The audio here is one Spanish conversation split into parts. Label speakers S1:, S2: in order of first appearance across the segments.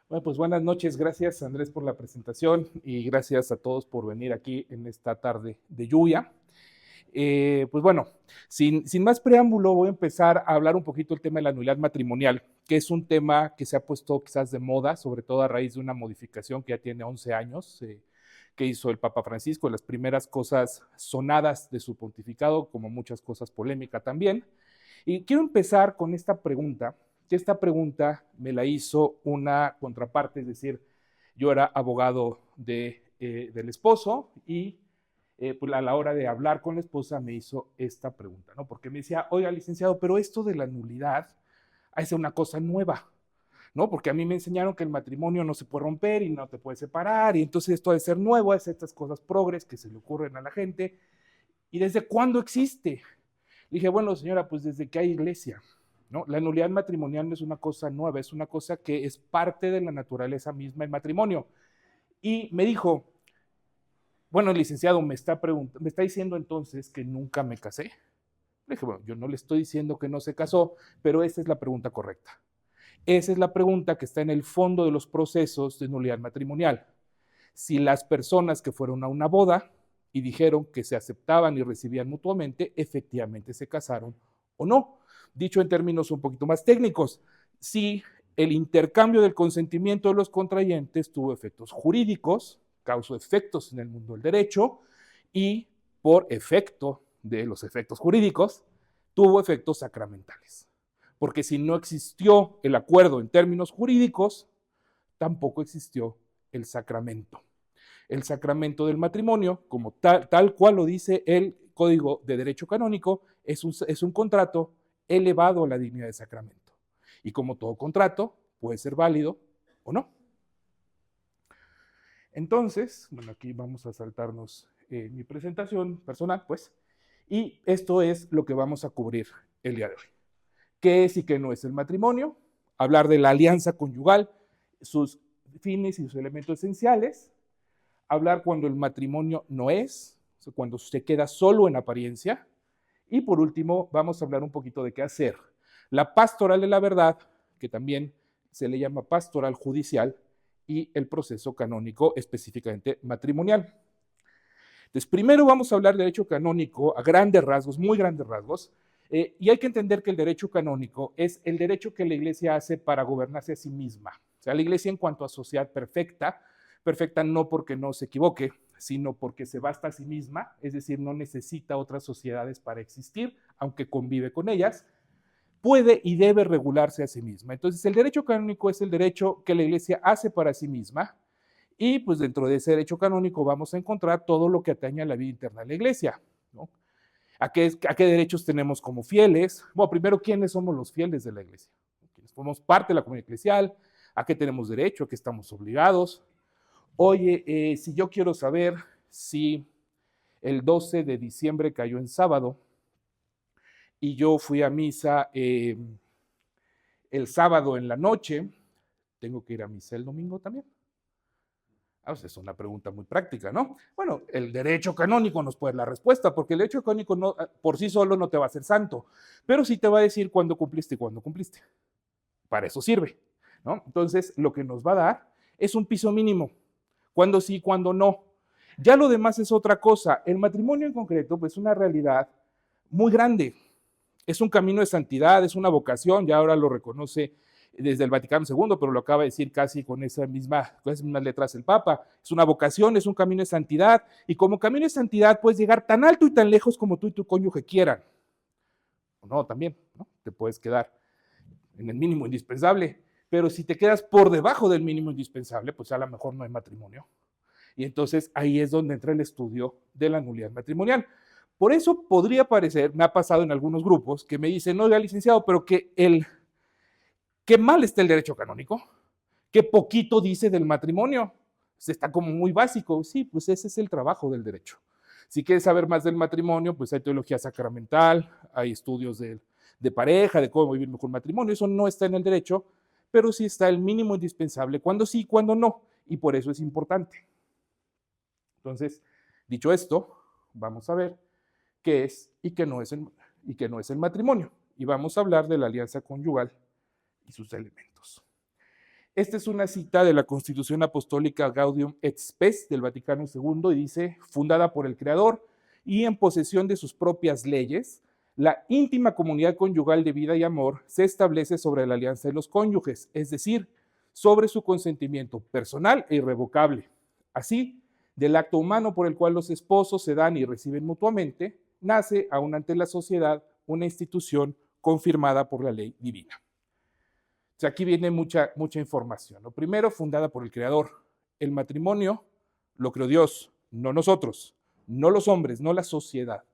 S1: Bueno, pues buenas noches, gracias Andrés por la presentación y gracias a todos por venir aquí en esta tarde de lluvia. Pues bueno, sin más preámbulo, voy a empezar a hablar un poquito del tema de la nulidad matrimonial, que es un tema que se ha puesto quizás de moda, sobre todo a raíz de una modificación que ya tiene 11 años, que hizo el Papa Francisco, las primeras cosas sonadas de su pontificado, como muchas cosas polémicas también. Y quiero empezar con esta pregunta, que esta pregunta me la hizo una contraparte, es decir, yo era abogado del esposo y pues a la hora de hablar con la esposa me hizo esta pregunta, ¿no? Porque me decía, oiga, licenciado, pero esto de la nulidad es una cosa nueva, ¿no? Porque a mí me enseñaron que el matrimonio no se puede romper y no te puede separar, y entonces esto de ser nuevo es estas cosas progres que se le ocurren a la gente. ¿Y desde cuándo existe? Le dije, bueno, señora, pues desde que hay iglesia, ¿no? La nulidad matrimonial no es una cosa nueva, es una cosa que es parte de la naturaleza misma del matrimonio. Y me dijo, bueno, licenciado, me está diciendo entonces que nunca me casé. Le dije, bueno, yo no le estoy diciendo que no se casó, pero esa es la pregunta correcta. Esa es la pregunta que está en el fondo de los procesos de nulidad matrimonial. Si las personas que fueron a una boda y dijeron que se aceptaban y recibían mutuamente, efectivamente se casaron o no. Dicho en términos un poquito más técnicos, si el intercambio del consentimiento de los contrayentes tuvo efectos jurídicos, causó efectos en el mundo del derecho y por efecto de los efectos jurídicos, tuvo efectos sacramentales. Porque si no existió el acuerdo en términos jurídicos, tampoco existió el sacramento. El sacramento del matrimonio, como tal cual lo dice el Código de Derecho Canónico, es un contrato elevado a la dignidad de sacramento. Y como todo contrato, puede ser válido o no. Entonces, bueno, aquí vamos a saltarnos mi presentación personal, pues, y esto es lo que vamos a cubrir el día de hoy. ¿Qué es y qué no es el matrimonio? Hablar de la alianza conyugal, sus fines y sus elementos esenciales. Hablar cuando el matrimonio no es, o sea, cuando se queda solo en apariencia. Y por último, vamos a hablar un poquito de qué hacer. La pastoral de la verdad, que también se le llama pastoral judicial, y el proceso canónico específicamente matrimonial. Entonces, primero vamos a hablar de derecho canónico a grandes rasgos, muy grandes rasgos, y hay que entender que el derecho canónico es el derecho que la Iglesia hace para gobernarse a sí misma. O sea, la Iglesia en cuanto a sociedad perfecta, perfecta no porque no se equivoque, sino porque se basta a sí misma, es decir, no necesita otras sociedades para existir, aunque convive con ellas, puede y debe regularse a sí misma. Entonces, el derecho canónico es el derecho que la Iglesia hace para sí misma, y pues dentro de ese derecho canónico vamos a encontrar todo lo que atañe a la vida interna de la Iglesia, ¿no? ¿A qué derechos tenemos como fieles? Bueno, primero, ¿quiénes somos los fieles de la Iglesia? ¿Quiénes formamos parte de la comunidad eclesial? ¿A qué tenemos derecho? ¿A qué estamos obligados? Oye, si yo quiero saber si el 12 de diciembre cayó en sábado y yo fui a misa el sábado en la noche, ¿tengo que ir a misa el domingo también? Pues es una pregunta muy práctica, ¿no? Bueno, el derecho canónico nos puede dar la respuesta, porque el derecho canónico no, por sí solo no te va a hacer santo, pero sí te va a decir cuándo cumpliste y cuándo cumpliste. Para eso sirve, ¿no? Entonces, lo que nos va a dar es un piso mínimo, cuándo sí, cuándo no. Ya lo demás es otra cosa. El matrimonio en concreto, pues es una realidad muy grande. Es un camino de santidad, es una vocación, ya ahora lo reconoce desde el Vaticano II, pero lo acaba de decir casi con esas mismas letras el Papa. Es una vocación, es un camino de santidad, y como camino de santidad puedes llegar tan alto y tan lejos como tú y tu cónyuge quieran. O no, también, ¿no? Te puedes quedar en el mínimo indispensable, pero si te quedas por debajo del mínimo indispensable, pues a lo mejor no hay matrimonio. Y entonces ahí es donde entra el estudio de la nulidad matrimonial. Por eso podría parecer, me ha pasado en algunos grupos, que me dicen, oiga, licenciado, pero qué mal está el derecho canónico, qué poquito dice del matrimonio, está como muy básico. Sí, pues ese es el trabajo del derecho. Si quieres saber más del matrimonio, pues hay teología sacramental, hay estudios de pareja, de cómo vivir mejor matrimonio, eso no está en el derecho, pero sí está el mínimo indispensable, cuando sí, cuando no, y por eso es importante. Entonces, dicho esto, vamos a ver qué es y qué no es el matrimonio. Y vamos a hablar de la alianza conyugal y sus elementos. Esta es una cita de la Constitución Apostólica Gaudium et Spes del Vaticano II y dice, fundada por el Creador y en posesión de sus propias leyes, la íntima comunidad conyugal de vida y amor se establece sobre la alianza de los cónyuges, es decir, sobre su consentimiento personal e irrevocable. Así, del acto humano por el cual los esposos se dan y reciben mutuamente, nace aún ante la sociedad una institución confirmada por la ley divina. O sea, aquí viene mucha información. Lo primero, fundada por el Creador. El matrimonio lo creó Dios, no nosotros, no los hombres, no la sociedad.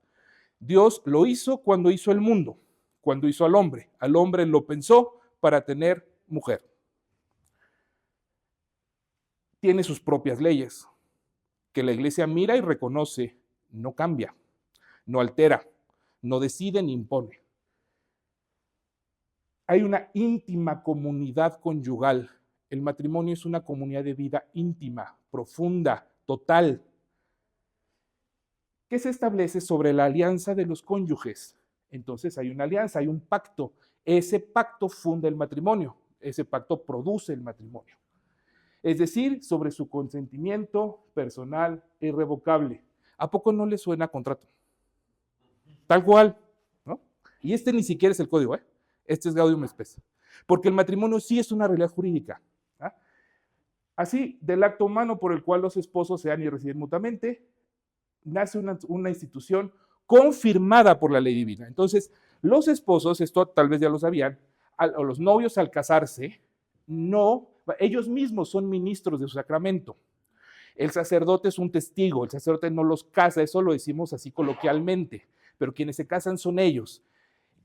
S1: Dios lo hizo cuando hizo el mundo, cuando hizo al hombre. Al hombre lo pensó para tener mujer. Tiene sus propias leyes, que la iglesia mira y reconoce, no cambia, no altera, no decide ni impone. Hay una íntima comunidad conyugal. El matrimonio es una comunidad de vida íntima, profunda, total, que se establece sobre la alianza de los cónyuges. Entonces hay una alianza, hay un pacto. Ese pacto funda el matrimonio, ese pacto produce el matrimonio. Es decir, sobre su consentimiento personal e irrevocable. ¿A poco no le suena contrato? Tal cual, ¿no? Y este ni siquiera es el código, ¿eh? Este es Gaudium et Spes. Porque el matrimonio sí es una realidad jurídica. ¿Ah? Así, del acto humano por el cual los esposos se dan y reciben mutuamente, nace una institución confirmada por la ley divina. Entonces, los esposos, esto tal vez ya lo sabían, o los novios al casarse, ellos mismos son ministros de su sacramento. El sacerdote es un testigo, el sacerdote no los casa, eso lo decimos así coloquialmente, pero quienes se casan son ellos.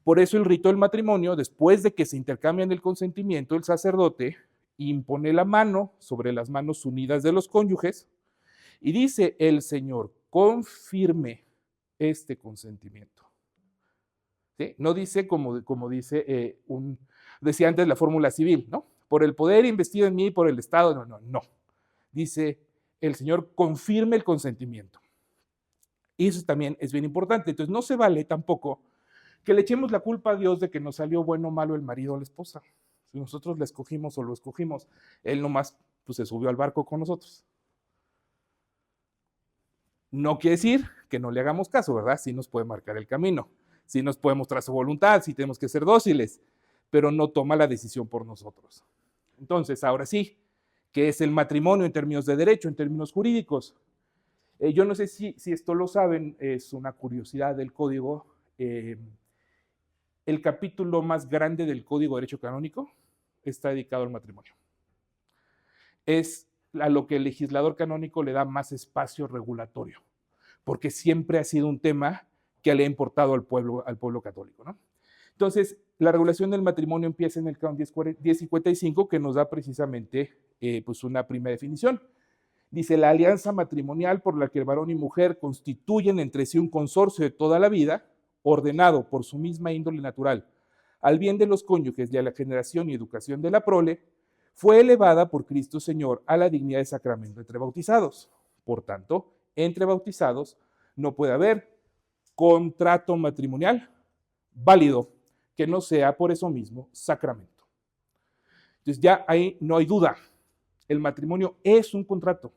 S1: Por eso el rito del matrimonio, después de que se intercambian el consentimiento, el sacerdote impone la mano sobre las manos unidas de los cónyuges y dice, el Señor confirme este consentimiento. ¿Sí? No dice como dice decía antes la fórmula civil, ¿no? Por el poder investido en mí y por el Estado, no. Dice, el Señor confirme el consentimiento. Y eso también es bien importante. Entonces no se vale tampoco que le echemos la culpa a Dios de que nos salió bueno o malo el marido o la esposa. Si nosotros la escogimos o lo escogimos, él nomás pues, se subió al barco con nosotros. No quiere decir que no le hagamos caso, ¿verdad? Sí nos puede marcar el camino, sí nos puede mostrar su voluntad, sí tenemos que ser dóciles, pero no toma la decisión por nosotros. Entonces, ahora sí, ¿qué es el matrimonio en términos de derecho, en términos jurídicos? Yo no sé si esto lo saben, es una curiosidad del código. El capítulo más grande del Código de Derecho Canónico está dedicado al matrimonio. Es a lo que el legislador canónico le da más espacio regulatorio, porque siempre ha sido un tema que le ha importado al pueblo católico, ¿no? Entonces, la regulación del matrimonio empieza en el canon 1055, que nos da precisamente pues una primera definición. Dice, la alianza matrimonial por la que el varón y mujer constituyen entre sí un consorcio de toda la vida, ordenado por su misma índole natural, al bien de los cónyuges y a la generación y educación de la prole, fue elevada por Cristo Señor a la dignidad de sacramento entre bautizados. Por tanto, entre bautizados no puede haber contrato matrimonial válido que no sea por eso mismo sacramento. Entonces ya ahí no hay duda. El matrimonio es un contrato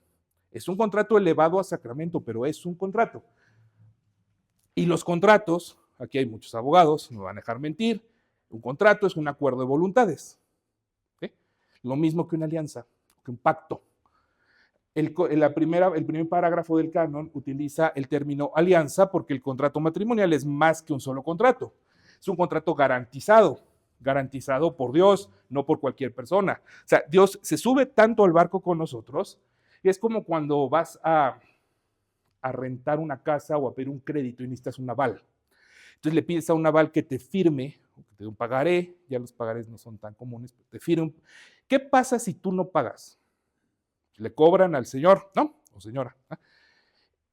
S1: elevado a sacramento, pero es un contrato. Y los contratos, aquí hay muchos abogados, no me van a dejar mentir, un contrato es un acuerdo de voluntades. ¿Sí? Lo mismo que una alianza, que un pacto. El primer parágrafo del canon utiliza el término alianza porque el contrato matrimonial es más que un solo contrato. Es un contrato garantizado por Dios, no por cualquier persona. O sea, Dios se sube tanto al barco con nosotros, y es como cuando vas a rentar una casa o a pedir un crédito y necesitas un aval. Entonces le pides a un aval que te firme, que te dé un pagaré, ya los pagarés no son tan comunes, pero te firme. ¿Qué pasa si tú no pagas? Le cobran al señor, ¿no? O señora. ¿no?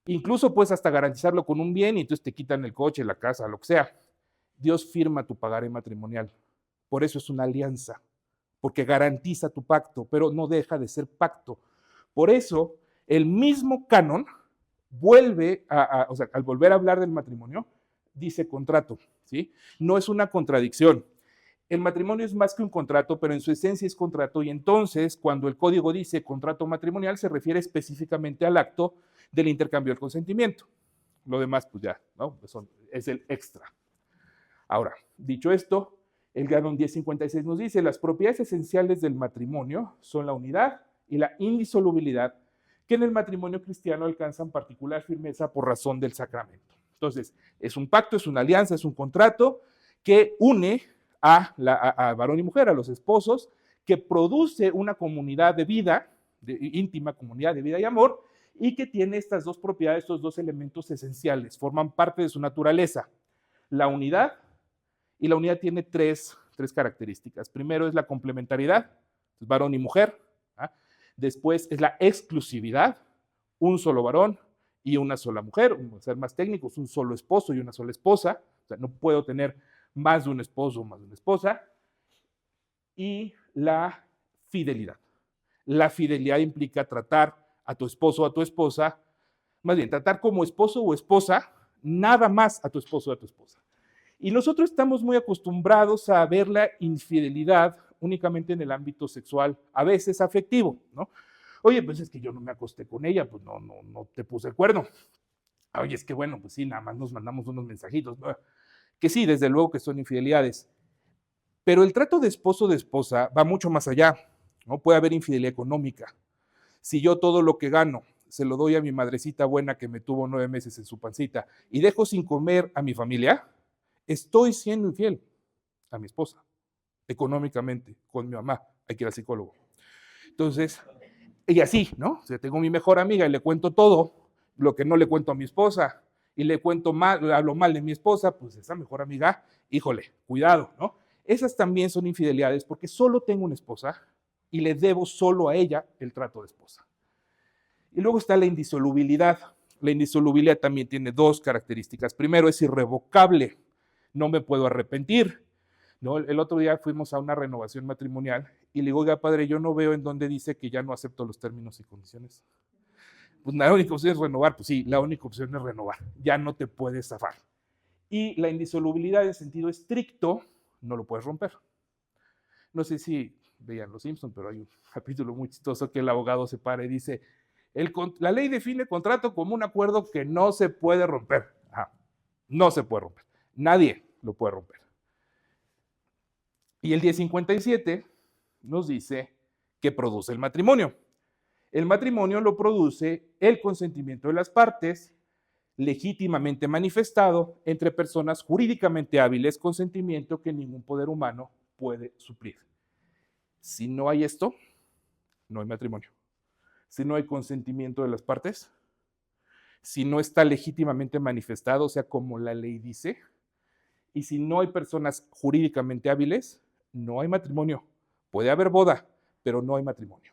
S1: Incluso puedes hasta garantizarlo con un bien y entonces te quitan el coche, la casa, lo que sea. Dios firma tu pagaré matrimonial. Por eso es una alianza, porque garantiza tu pacto, pero no deja de ser pacto. Por eso, el mismo canon vuelve o sea, al volver a hablar del matrimonio, dice contrato, ¿sí? No es una contradicción. el matrimonio es más que un contrato, pero en su esencia es contrato, y entonces cuando el código dice contrato matrimonial se refiere específicamente al acto del intercambio del consentimiento. Lo demás, pues ya, ¿no? Es el extra. Ahora, dicho esto, el Canon 1056 nos dice, las propiedades esenciales del matrimonio son la unidad y la indisolubilidad, que en el matrimonio cristiano alcanzan particular firmeza por razón del sacramento. Entonces, es un pacto, es una alianza, es un contrato que une a varón y mujer, a los esposos, que produce una comunidad de vida, íntima comunidad de vida y amor, y que tiene estas dos propiedades, estos dos elementos esenciales, forman parte de su naturaleza. La unidad, y la unidad tiene tres características. Primero es la complementariedad, varón y mujer. ¿Ah? Después es la exclusividad, un solo varón y una sola mujer, o ser más técnicos, un solo esposo y una sola esposa. O sea, no puedo tener más de un esposo o más de una esposa. Y la fidelidad. La fidelidad implica tratar a tu esposo o a tu esposa, más bien, tratar como esposo o esposa, nada más a tu esposo o a tu esposa. Y nosotros estamos muy acostumbrados a ver la infidelidad únicamente en el ámbito sexual, a veces afectivo, ¿no? Oye, pues es que yo no me acosté con ella, pues no te puse el cuerno. Oye, es que bueno, pues sí, nada más nos mandamos unos mensajitos. Que sí, desde luego que son infidelidades. Pero el trato de esposo o de esposa va mucho más allá, ¿no? Puede haber infidelidad económica. Si yo todo lo que gano se lo doy a mi madrecita buena que me tuvo 9 meses en su pancita y dejo sin comer a mi familia, estoy siendo infiel a mi esposa, económicamente, con mi mamá. Hay que ir al psicólogo. Entonces, y así, ¿no? O sea, tengo mi mejor amiga y le cuento todo, lo que no le cuento a mi esposa, y le cuento mal, hablo mal de mi esposa, pues esa mejor amiga, híjole, cuidado, ¿no? Esas también son infidelidades porque solo tengo una esposa y le debo solo a ella el trato de esposa. Y luego está la indisolubilidad. La indisolubilidad también tiene dos características. Primero, es irrevocable. No me puedo arrepentir, ¿no? El otro día fuimos a una renovación matrimonial y le digo, oiga, padre, yo no veo en dónde dice que ya no acepto los términos y condiciones. Pues la única opción es renovar. Pues sí, la única opción es renovar. Ya no te puedes zafar. Y la indisolubilidad en sentido estricto no lo puedes romper. No sé si veían Los Simpsons, pero hay un capítulo muy chistoso que el abogado se para y dice, la ley define contrato como un acuerdo que no se puede romper. Ajá, no se puede romper. Nadie lo puede romper. Y el 1057 nos dice que produce el matrimonio. El matrimonio lo produce el consentimiento de las partes, legítimamente manifestado entre personas jurídicamente hábiles, consentimiento que ningún poder humano puede suplir. Si no hay esto, no hay matrimonio. Si no hay consentimiento de las partes, si no está legítimamente manifestado, o sea, como la ley dice, y si no hay personas jurídicamente hábiles, no hay matrimonio. Puede haber boda, pero no hay matrimonio.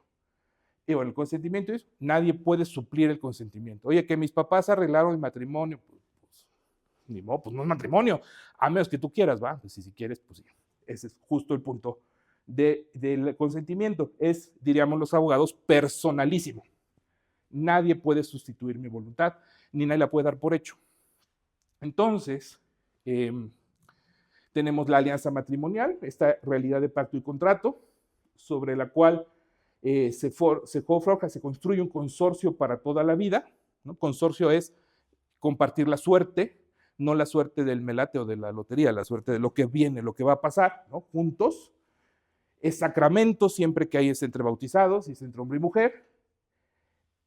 S1: Y bueno, el consentimiento es, nadie puede suplir el consentimiento. Oye, que mis papás arreglaron el matrimonio, pues ni modo, pues no es matrimonio, a menos que tú quieras, ¿va? Pues si quieres, pues sí. Ese es justo el punto del consentimiento. Es, diríamos los abogados, personalísimo. Nadie puede sustituir mi voluntad, ni nadie la puede dar por hecho. Entonces, tenemos la alianza matrimonial, esta realidad de pacto y contrato, sobre la cual se forja, se construye un consorcio para toda la vida, ¿no? Consorcio es compartir la suerte, no la suerte del melate o de la lotería, la suerte de lo que viene, lo que va a pasar, ¿no? Juntos. Es sacramento siempre que hay es entre bautizados y es entre hombre y mujer.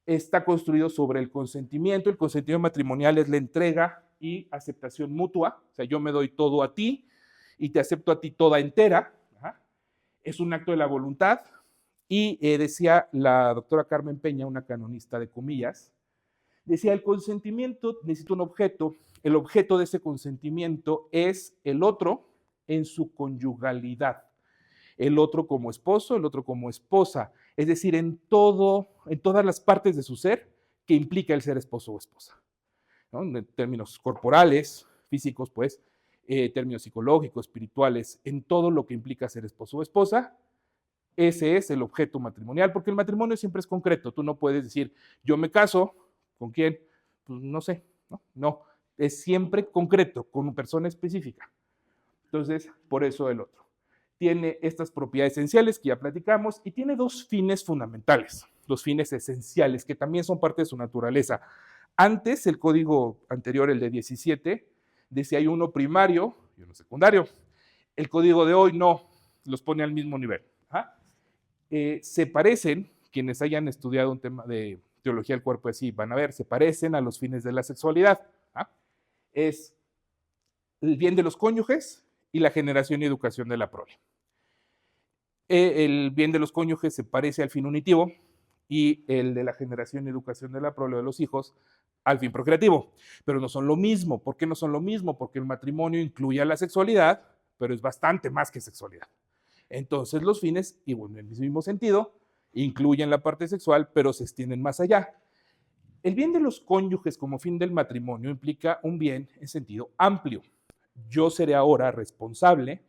S1: Está construido sobre el consentimiento. El consentimiento matrimonial es la entrega y aceptación mutua. O sea, yo me doy todo a ti y te acepto a ti toda entera. Ajá. Es un acto de la voluntad. Y decía la doctora Carmen Peña, una canonista de comillas, decía, el consentimiento necesita un objeto. El objeto de ese consentimiento es el otro en su conyugalidad. El otro como esposo, el otro como esposa. Es decir, en todas las partes de su ser que implica el ser esposo o esposa, ¿no? En términos corporales, físicos, pues, términos psicológicos, espirituales, en todo lo que implica ser esposo o esposa. Ese es el objeto matrimonial, porque el matrimonio siempre es concreto. Tú no puedes decir, yo me caso, ¿con quién? Pues no sé, no, es siempre concreto, con una persona específica. Entonces, por eso el otro. tiene estas propiedades esenciales que ya platicamos y tiene dos fines fundamentales, dos fines esenciales que también son parte de su naturaleza. Antes, el código anterior, el de 17, decía hay uno primario y uno secundario. El código de hoy no, los pone al mismo nivel. Se parecen, quienes hayan estudiado un tema de teología del cuerpo así, van a ver, se parecen a los fines de la sexualidad. Es el bien de los cónyuges y la generación y educación de la prole. El bien de los cónyuges se parece al fin unitivo y el de la generación y educación de la prole de los hijos al fin procreativo. Pero no son lo mismo. ¿Por qué no son lo mismo? Porque el matrimonio incluye a la sexualidad, pero es bastante más que sexualidad. Entonces los fines, y bueno, en el mismo sentido, incluyen la parte sexual, pero se extienden más allá. El bien de los cónyuges como fin del matrimonio implica un bien en sentido amplio. Yo seré ahora responsable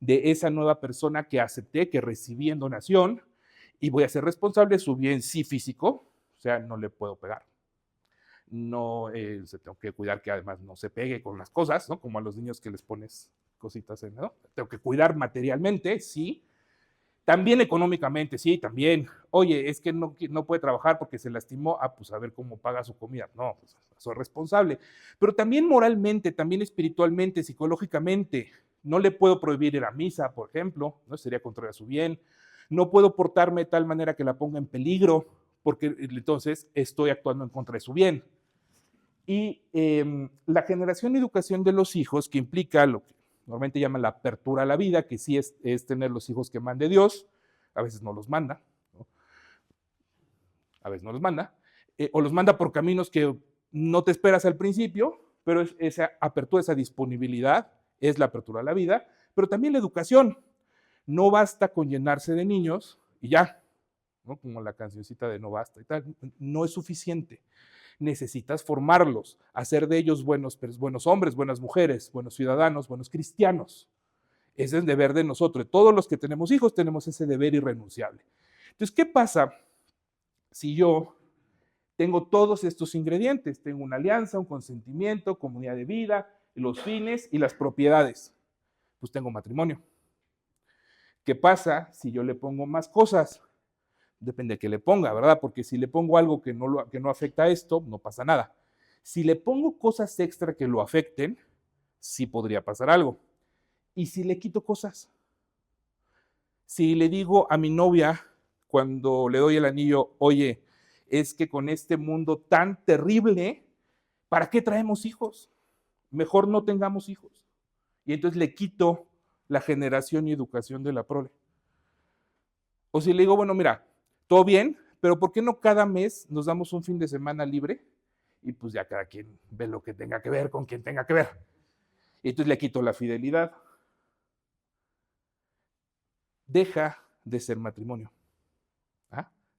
S1: de esa nueva persona que acepté, que recibí en donación, y voy a ser responsable de su bien sí físico, o sea, no le puedo pegar. No, tengo que cuidar que además no se pegue con las cosas, ¿no? Como a los niños que les pones cositas en, ¿no? Tengo que cuidar materialmente, sí. También económicamente, sí, también. Oye, es que no puede trabajar porque se lastimó. Pues a ver cómo paga su comida. No, pues soy responsable. Pero también moralmente, también espiritualmente, psicológicamente. No le puedo prohibir ir a misa, por ejemplo, ¿no? Sería contrario a su bien. No puedo portarme de tal manera que la ponga en peligro, porque entonces estoy actuando en contra de su bien. Y la generación y educación de los hijos, que implica lo que normalmente llaman la apertura a la vida, que sí es tener los hijos que mande Dios, a veces no los manda, ¿no? A veces no los manda, o los manda por caminos que no te esperas al principio, pero esa apertura, esa disponibilidad es la apertura a la vida, pero también la educación. No basta con llenarse de niños y ya, ¿no? Como la cancioncita de no basta y tal, no es suficiente. Necesitas formarlos, hacer de ellos buenos hombres, buenas mujeres, buenos ciudadanos, buenos cristianos. Ese es el deber de nosotros. Todos los que tenemos hijos tenemos ese deber irrenunciable. Entonces, ¿qué pasa si yo tengo todos estos ingredientes? Tengo una alianza, un consentimiento, comunidad de vida, los fines y las propiedades. Pues tengo matrimonio. ¿Qué pasa si yo le pongo más cosas? Depende de qué le ponga, ¿verdad? Porque si le pongo algo que no afecta a esto, no pasa nada. Si le pongo cosas extra que lo afecten, sí podría pasar algo. ¿Y si le quito cosas? Si le digo a mi novia, cuando le doy el anillo, oye, es que con este mundo tan terrible, ¿para qué traemos hijos? Mejor no tengamos hijos. Y entonces le quito la generación y educación de la prole. O si le digo, bueno, mira, todo bien, pero ¿por qué no cada mes nos damos un fin de semana libre? Y pues ya cada quien ve lo que tenga que ver con quien tenga que ver. Y entonces le quito la fidelidad. Deja de ser matrimonio.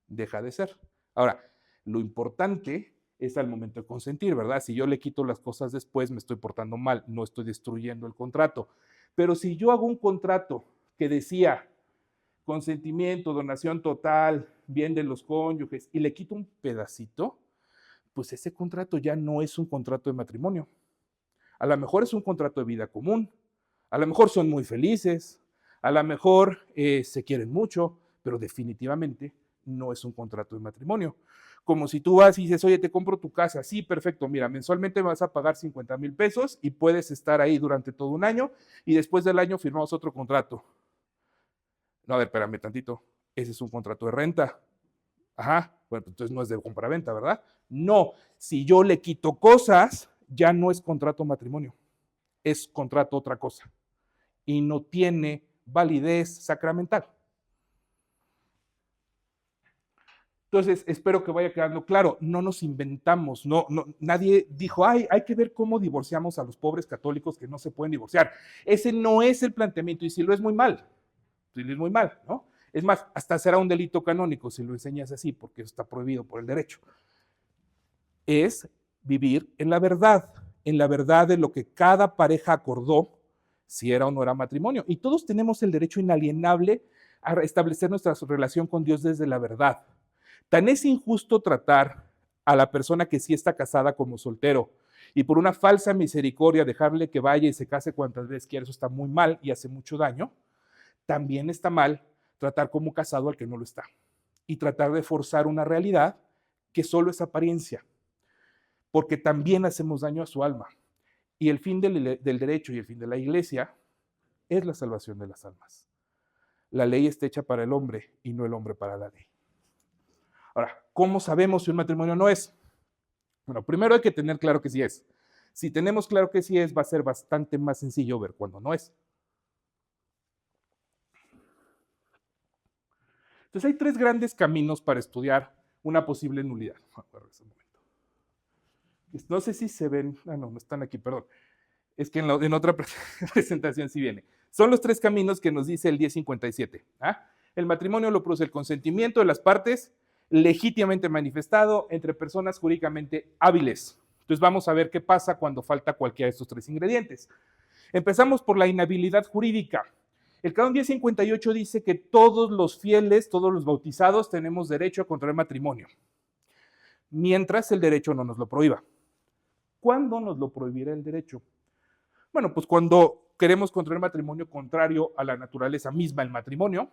S1: Deja de ser. Ahora, lo importante es al momento de consentir, ¿verdad? Si yo le quito las cosas después, me estoy portando mal, no estoy destruyendo el contrato. Pero si yo hago un contrato que decía consentimiento, donación total, bien de los cónyuges, y le quito un pedacito, pues ese contrato ya no es un contrato de matrimonio. A lo mejor es un contrato de vida común, a lo mejor son muy felices, a lo mejor se quieren mucho, pero definitivamente no es un contrato de matrimonio. Como si tú vas y dices, oye, te compro tu casa, sí, perfecto, mira, mensualmente me vas a pagar 50,000 pesos y puedes estar ahí durante todo un año y después del año firmamos otro contrato. No, a ver, espérame tantito, ese es un contrato de renta. Ajá, bueno, entonces no es de compra-venta, ¿verdad? No, si yo le quito cosas, ya no es contrato matrimonio, es contrato otra cosa y no tiene validez sacramental. Entonces, espero que vaya quedando claro, no nos inventamos, nadie dijo, ay, hay que ver cómo divorciamos a los pobres católicos que no se pueden divorciar. Ese no es el planteamiento y si lo es muy mal, ¿no? Es más, hasta será un delito canónico si lo enseñas así, porque eso está prohibido por el derecho. Es vivir en la verdad de lo que cada pareja acordó, si era o no era matrimonio. Y todos tenemos el derecho inalienable a establecer nuestra relación con Dios desde la verdad. Tan es injusto tratar a la persona que sí está casada como soltero y por una falsa misericordia dejarle que vaya y se case cuantas veces quiera, eso está muy mal y hace mucho daño. también está mal tratar como casado al que no lo está y tratar de forzar una realidad que solo es apariencia, porque también hacemos daño a su alma. Y el fin del derecho y el fin de la iglesia es la salvación de las almas. La ley está hecha para el hombre y no el hombre para la ley. Ahora, ¿cómo sabemos si un matrimonio no es? Bueno, primero hay que tener claro que sí es. Si tenemos claro que sí es, va a ser bastante más sencillo ver cuándo no es. Entonces hay tres grandes caminos para estudiar una posible nulidad. No sé si se ven, no están aquí, perdón. Es que en otra presentación sí viene. Son los tres caminos que nos dice el 1057. El matrimonio lo produce el consentimiento de las partes legítimamente manifestado entre personas jurídicamente hábiles. Entonces vamos a ver qué pasa cuando falta cualquiera de estos tres ingredientes. Empezamos por la inhabilidad jurídica. El Canon 1058 dice que todos los fieles, todos los bautizados tenemos derecho a contraer matrimonio, mientras el derecho no nos lo prohíba. ¿Cuándo nos lo prohibirá el derecho? Bueno, pues cuando queremos contraer matrimonio contrario a la naturaleza misma del matrimonio.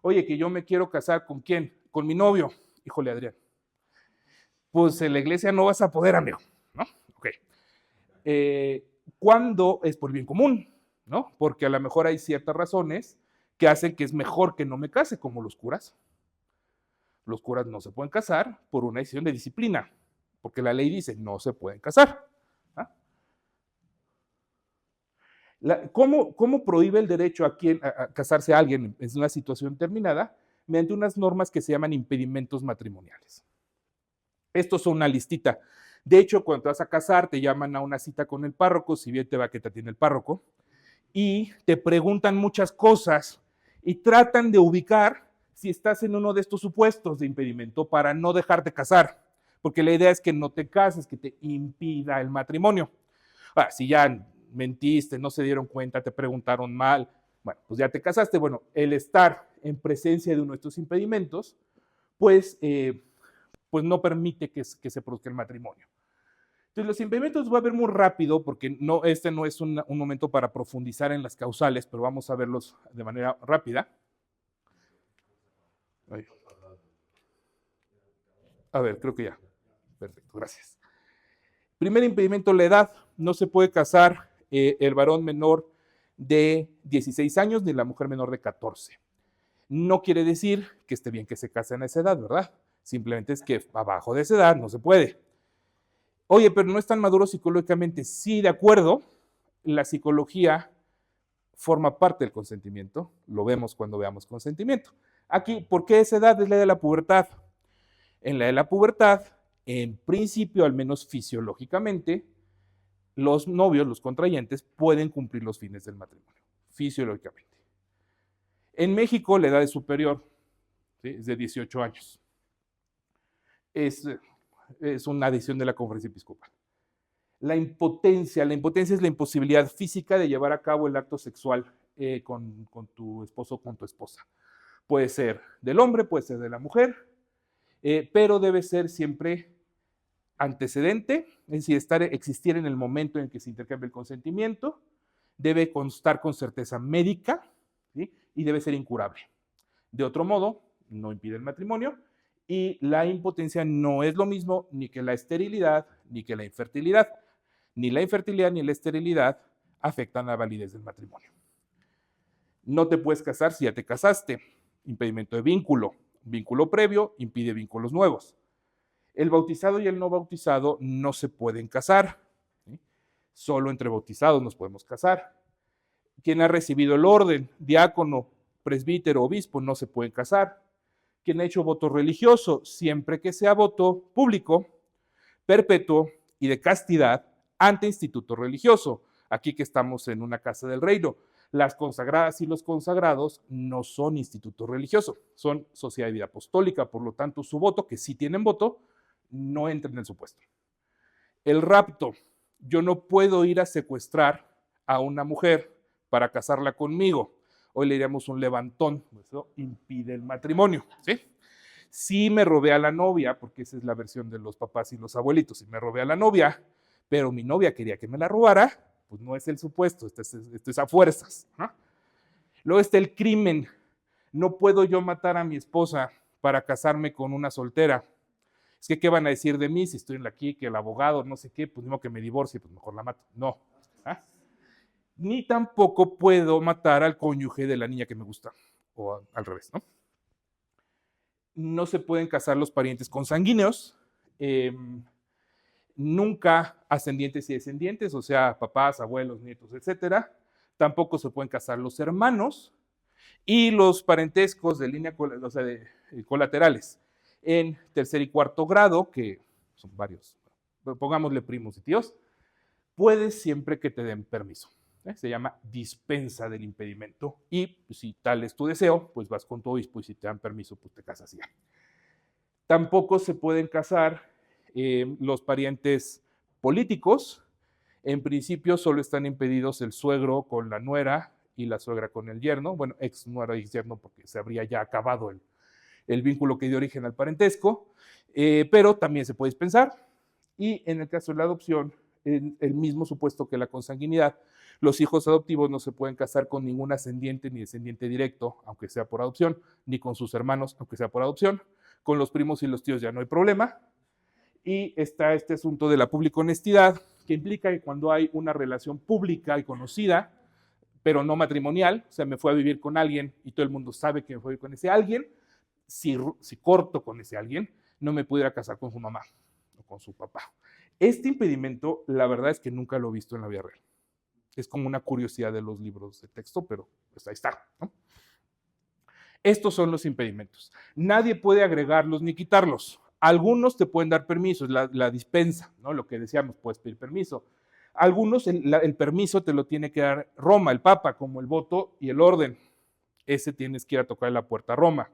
S1: Oye, que yo me quiero casar ¿con quién? Con mi novio. Híjole, Adrián. Pues en la iglesia no vas a poder, amigo, ¿no? Ok. ¿Cuándo es por bien común? ¿No? Porque a lo mejor hay ciertas razones que hacen que es mejor que no me case, como los curas. Los curas no se pueden casar por una decisión de disciplina, porque la ley dice no se pueden casar. ¿Cómo prohíbe el derecho a casarse a alguien en una situación determinada? Mediante unas normas que se llaman impedimentos matrimoniales. Estos son una listita. De hecho, cuando te vas a casar, te llaman a una cita con el párroco, si bien te va que te atiende el párroco, y te preguntan muchas cosas y tratan de ubicar si estás en uno de estos supuestos de impedimento para no dejarte casar, porque la idea es que no te cases, que te impida el matrimonio. Ahora, si ya mentiste, no se dieron cuenta, te preguntaron mal, bueno, pues ya te casaste. Bueno, el estar en presencia de uno de estos impedimentos, pues no permite que se produzca el matrimonio. Entonces, los impedimentos voy a ver muy rápido porque este no es un momento para profundizar en las causales, pero vamos a verlos de manera rápida. Ahí. A ver, creo que ya. Perfecto, gracias. Primer impedimento, la edad. No se puede casar el varón menor de 16 años ni la mujer menor de 14. No quiere decir que esté bien que se casen a esa edad, ¿verdad? Simplemente es que abajo de esa edad no se puede. Oye, pero no están maduros psicológicamente. Sí, de acuerdo. La psicología forma parte del consentimiento. Lo vemos cuando veamos consentimiento. Aquí, ¿por qué esa edad? Es la de la pubertad. En la de la pubertad, en principio, al menos fisiológicamente, los novios, los contrayentes, pueden cumplir los fines del matrimonio, fisiológicamente. En México, la edad es superior, ¿sí? Es de 18 años. Es una decisión de la Conferencia Episcopal. La impotencia es la imposibilidad física de llevar a cabo el acto sexual con tu esposo o con tu esposa. Puede ser del hombre, puede ser de la mujer, pero debe ser siempre antecedente, es decir, existir en el momento en que se intercambia el consentimiento, debe constar con certeza médica, ¿sí? Y debe ser incurable. De otro modo, no impide el matrimonio, y la impotencia no es lo mismo ni que la esterilidad ni que la infertilidad. Ni la infertilidad ni la esterilidad afectan la validez del matrimonio. No te puedes casar si ya te casaste. Impedimento de vínculo. Vínculo previo impide vínculos nuevos. El bautizado y el no bautizado no se pueden casar. ¿Sí? Solo entre bautizados nos podemos casar. Quien ha recibido el orden, diácono, presbítero, obispo, no se pueden casar. Quien ha hecho voto religioso, siempre que sea voto público, perpetuo y de castidad ante instituto religioso. Aquí que estamos en una casa del reino. Las consagradas y los consagrados no son instituto religioso, son sociedad de vida apostólica, por lo tanto su voto, que sí tienen voto, no entra en el supuesto. El rapto, yo no puedo ir a secuestrar a una mujer para casarla conmigo. Hoy le diríamos un levantón, eso impide el matrimonio, ¿sí? Sí me robé a la novia, porque esa es la versión de los papás y los abuelitos, sí me robé a la novia, pero mi novia quería que me la robara, pues no es el supuesto, esto es a fuerzas, ¿no? Luego está el crimen. No puedo yo matar a mi esposa para casarme con una soltera. Es que, ¿qué van a decir de mí si estoy aquí, que el abogado, no sé qué, pues mismo que me divorcie, pues mejor la mato? No. ¿Ah? Ni tampoco puedo matar al cónyuge de la niña que me gusta, o al revés, ¿no? No se pueden casar los parientes consanguíneos, nunca ascendientes y descendientes, o sea, papás, abuelos, nietos, etcétera. Tampoco se pueden casar los hermanos y los parentescos de línea, o sea, colaterales en tercer y cuarto grado, que son varios, pongámosle primos y tíos, puedes siempre que te den permiso. Se llama dispensa del impedimento y pues, si tal es tu deseo, pues vas con tu obispo y si te dan permiso, pues te casas ya. Tampoco se pueden casar los parientes políticos. En principio solo están impedidos el suegro con la nuera y la suegra con el yerno. Bueno, ex nuera y ex yerno porque se habría ya acabado el vínculo que dio origen al parentesco, pero también se puede dispensar. Y en el caso de la adopción, en el mismo supuesto que la consanguinidad, los hijos adoptivos no se pueden casar con ningún ascendiente ni descendiente directo, aunque sea por adopción, ni con sus hermanos, aunque sea por adopción. Con los primos y los tíos ya no hay problema. Y está este asunto de la pública honestidad, que implica que cuando hay una relación pública y conocida, pero no matrimonial, o sea, me fui a vivir con alguien y todo el mundo sabe que me fui a vivir con ese alguien, si corto con ese alguien, no me pudiera casar con su mamá o con su papá. Este impedimento, la verdad es que nunca lo he visto en la vida real. Es como una curiosidad de los libros de texto, pero pues ahí está, ¿no? Estos son los impedimentos. Nadie puede agregarlos ni quitarlos. Algunos te pueden dar permisos, la dispensa, ¿no? Lo que decíamos, puedes pedir permiso. Algunos el permiso te lo tiene que dar Roma, el Papa, como el voto y el orden. Ese tienes que ir a tocar la puerta a Roma.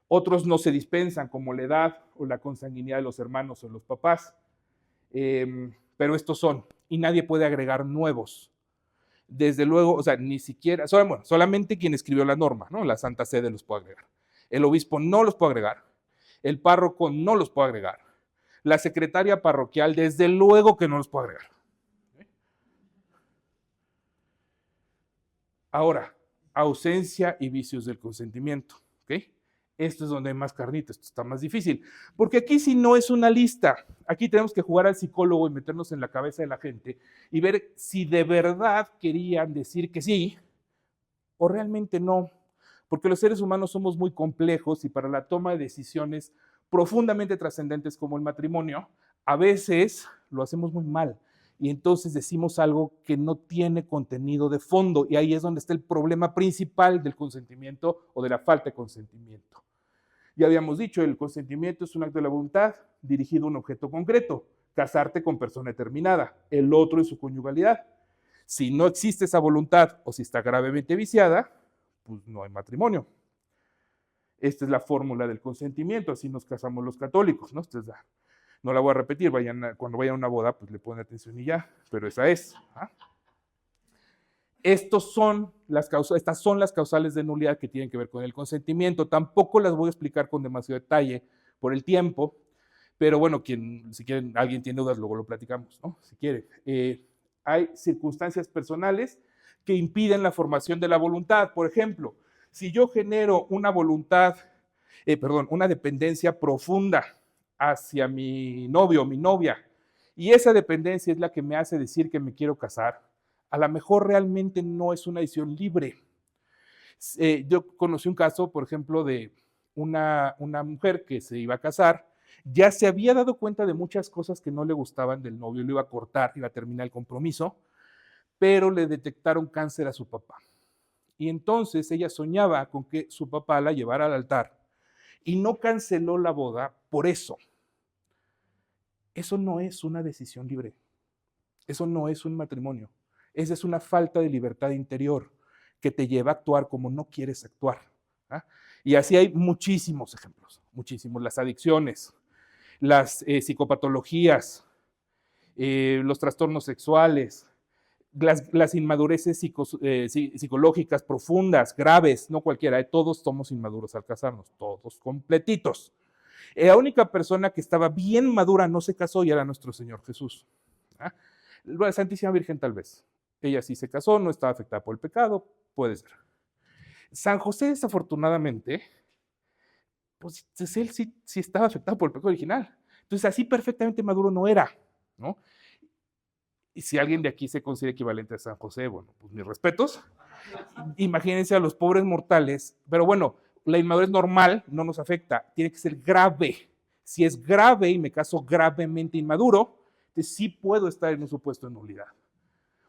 S1: Otros no se dispensan, como la edad o la consanguinidad de los hermanos o los papás. Pero estos son, y nadie puede agregar nuevos. Desde luego, o sea, ni siquiera, bueno, solamente quien escribió la norma, ¿no? La Santa Sede los puede agregar. El obispo no los puede agregar. El párroco no los puede agregar. La secretaria parroquial, desde luego que no los puede agregar. Ahora, ausencia y vicios del consentimiento, ¿ok? Esto es donde hay más carnita, esto está más difícil. Porque aquí sí no es una lista. Aquí tenemos que jugar al psicólogo y meternos en la cabeza de la gente y ver si de verdad querían decir que sí o realmente no. Porque los seres humanos somos muy complejos y para la toma de decisiones profundamente trascendentes como el matrimonio, a veces lo hacemos muy mal. Y entonces decimos algo que no tiene contenido de fondo. Y ahí es donde está el problema principal del consentimiento o de la falta de consentimiento. Ya habíamos dicho, el consentimiento es un acto de la voluntad dirigido a un objeto concreto, casarte con persona determinada, el otro en su conyugalidad. Si no existe esa voluntad o si está gravemente viciada, pues no hay matrimonio. Esta es la fórmula del consentimiento, así nos casamos los católicos, ¿no? No la voy a repetir, cuando vayan a una boda, pues le ponen atención y ya, pero esa es. ¿Ah? Estas son las causales de nulidad que tienen que ver con el consentimiento. Tampoco las voy a explicar con demasiado detalle por el tiempo, pero bueno, si quieren, alguien tiene dudas, luego lo platicamos, ¿no? Si quieren. Hay circunstancias personales que impiden la formación de la voluntad. Por ejemplo, si yo genero una una dependencia profunda hacia mi novio o mi novia, y esa dependencia es la que me hace decir que me quiero casar, a lo mejor realmente no es una decisión libre. Yo conocí un caso, por ejemplo, de una mujer que se iba a casar, ya se había dado cuenta de muchas cosas que no le gustaban del novio, lo iba a cortar, iba a terminar el compromiso, pero le detectaron cáncer a su papá. Y entonces ella soñaba con que su papá la llevara al altar y no canceló la boda por eso. Eso no es una decisión libre. Eso no es un matrimonio. Esa es una falta de libertad interior que te lleva a actuar como no quieres actuar. ¿Ah? Y así hay muchísimos ejemplos, muchísimos. Las adicciones, las psicopatologías, los trastornos sexuales, las inmadureces psicológicas profundas, graves, no cualquiera, todos somos inmaduros al casarnos, todos completitos. La única persona que estaba bien madura no se casó y era nuestro Señor Jesús. ¿Ah? La Santísima Virgen tal vez. Ella sí se casó, no estaba afectada por el pecado, puede ser. San José, desafortunadamente, pues él sí estaba afectado por el pecado original. Entonces, así perfectamente maduro no era, ¿no? Y si alguien de aquí se considera equivalente a San José, bueno, pues mis respetos. Imagínense a los pobres mortales, pero bueno, la inmadurez normal no nos afecta, tiene que ser grave. Si es grave y me caso gravemente inmaduro, entonces sí puedo estar en un supuesto de nulidad.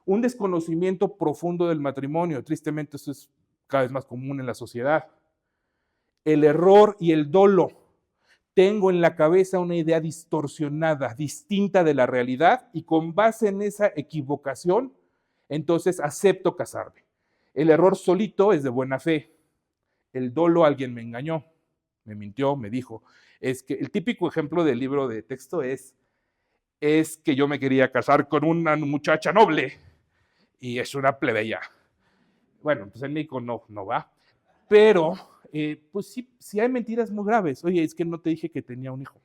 S1: Un desconocimiento profundo del matrimonio, tristemente eso es cada vez más común en la sociedad. El error y el dolo. Tengo en la cabeza una idea distorsionada, distinta de la realidad, y con base en esa equivocación, entonces acepto casarme. El error solito es de buena fe. El dolo, alguien me engañó, me mintió, me dijo. Es que el típico ejemplo del libro de texto es que yo me quería casar con una muchacha noble y es una plebeya. Bueno, pues en México no va. Pero, pues sí hay mentiras muy graves. Oye, es que no te dije que tenía un hijo.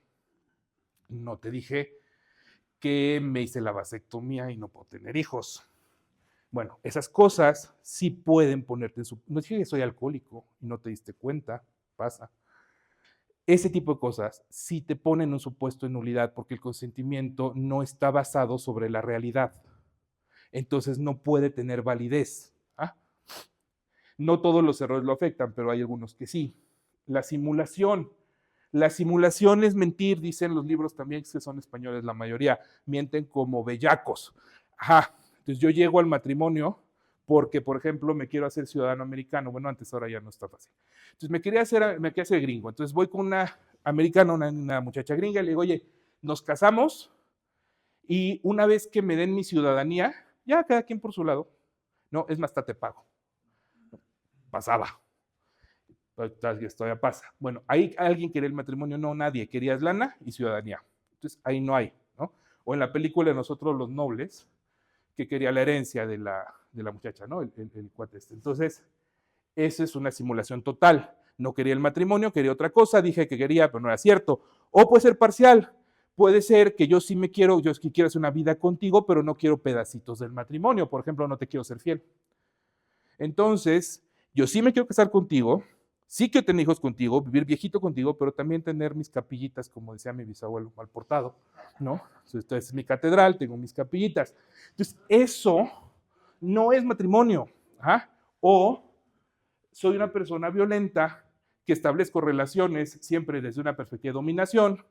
S1: No te dije que me hice la vasectomía y no puedo tener hijos. Bueno, esas cosas sí pueden ponerte en su... No dije que soy alcohólico y no te diste cuenta, pasa. Ese tipo de cosas sí te ponen en un supuesto de nulidad porque el consentimiento no está basado sobre la realidad. Entonces no puede tener validez. ¿Ah? No todos los errores lo afectan, pero hay algunos que sí. La simulación. La simulación es mentir, dicen los libros también, que son españoles la mayoría. Mienten como bellacos. Ajá. Entonces yo llego al matrimonio porque, por ejemplo, me quiero hacer ciudadano americano. Bueno, antes, ahora ya no está fácil. Entonces me quería hacer gringo. Entonces voy con una americana, una muchacha gringa, y le digo, oye, nos casamos y una vez que me den mi ciudadanía, ya cada quien por su lado. No, es más, hasta te pago. Pasaba. Esto ya pasa. Bueno, ahí alguien quería el matrimonio, no, nadie. Querías lana y ciudadanía. Entonces ahí no hay, ¿no? O en la película de Nosotros los Nobles, que quería la herencia de la muchacha, ¿no? El cuate este. Entonces, eso es una simulación total. No quería el matrimonio, quería otra cosa, dije que quería, pero no era cierto. O puede ser parcial. Puede ser que yo sí me quiero, yo es que quiero hacer una vida contigo, pero no quiero pedacitos del matrimonio. Por ejemplo, no te quiero ser fiel. Entonces, yo sí me quiero casar contigo, sí quiero tener hijos contigo, vivir viejito contigo, pero también tener mis capillitas, como decía mi bisabuelo mal portado, ¿no? Esta es mi catedral, tengo mis capillitas. Entonces, eso no es matrimonio. ¿Ah? O soy una persona violenta que establezco relaciones siempre desde una perspectiva de dominación,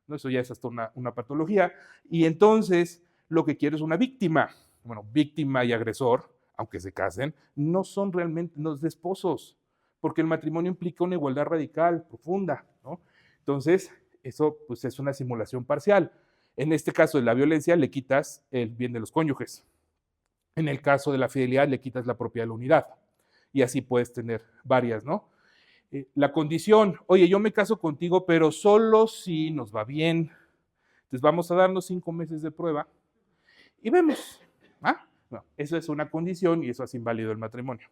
S1: ¿no? Eso ya es hasta una patología, y entonces lo que quiero es una víctima. Bueno, víctima y agresor, aunque se casen, no son realmente los esposos, porque el matrimonio implica una igualdad radical, profunda, ¿no? Entonces, eso pues es una simulación parcial. En este caso de la violencia le quitas el bien de los cónyuges. En el caso de la fidelidad le quitas la propiedad de la unidad. Y así puedes tener varias, ¿no? La condición, oye, yo me caso contigo, pero solo si nos va bien. Entonces vamos a darnos 5 meses de prueba y vemos. ¿Ah? No, eso es una condición y eso hace inválido el matrimonio.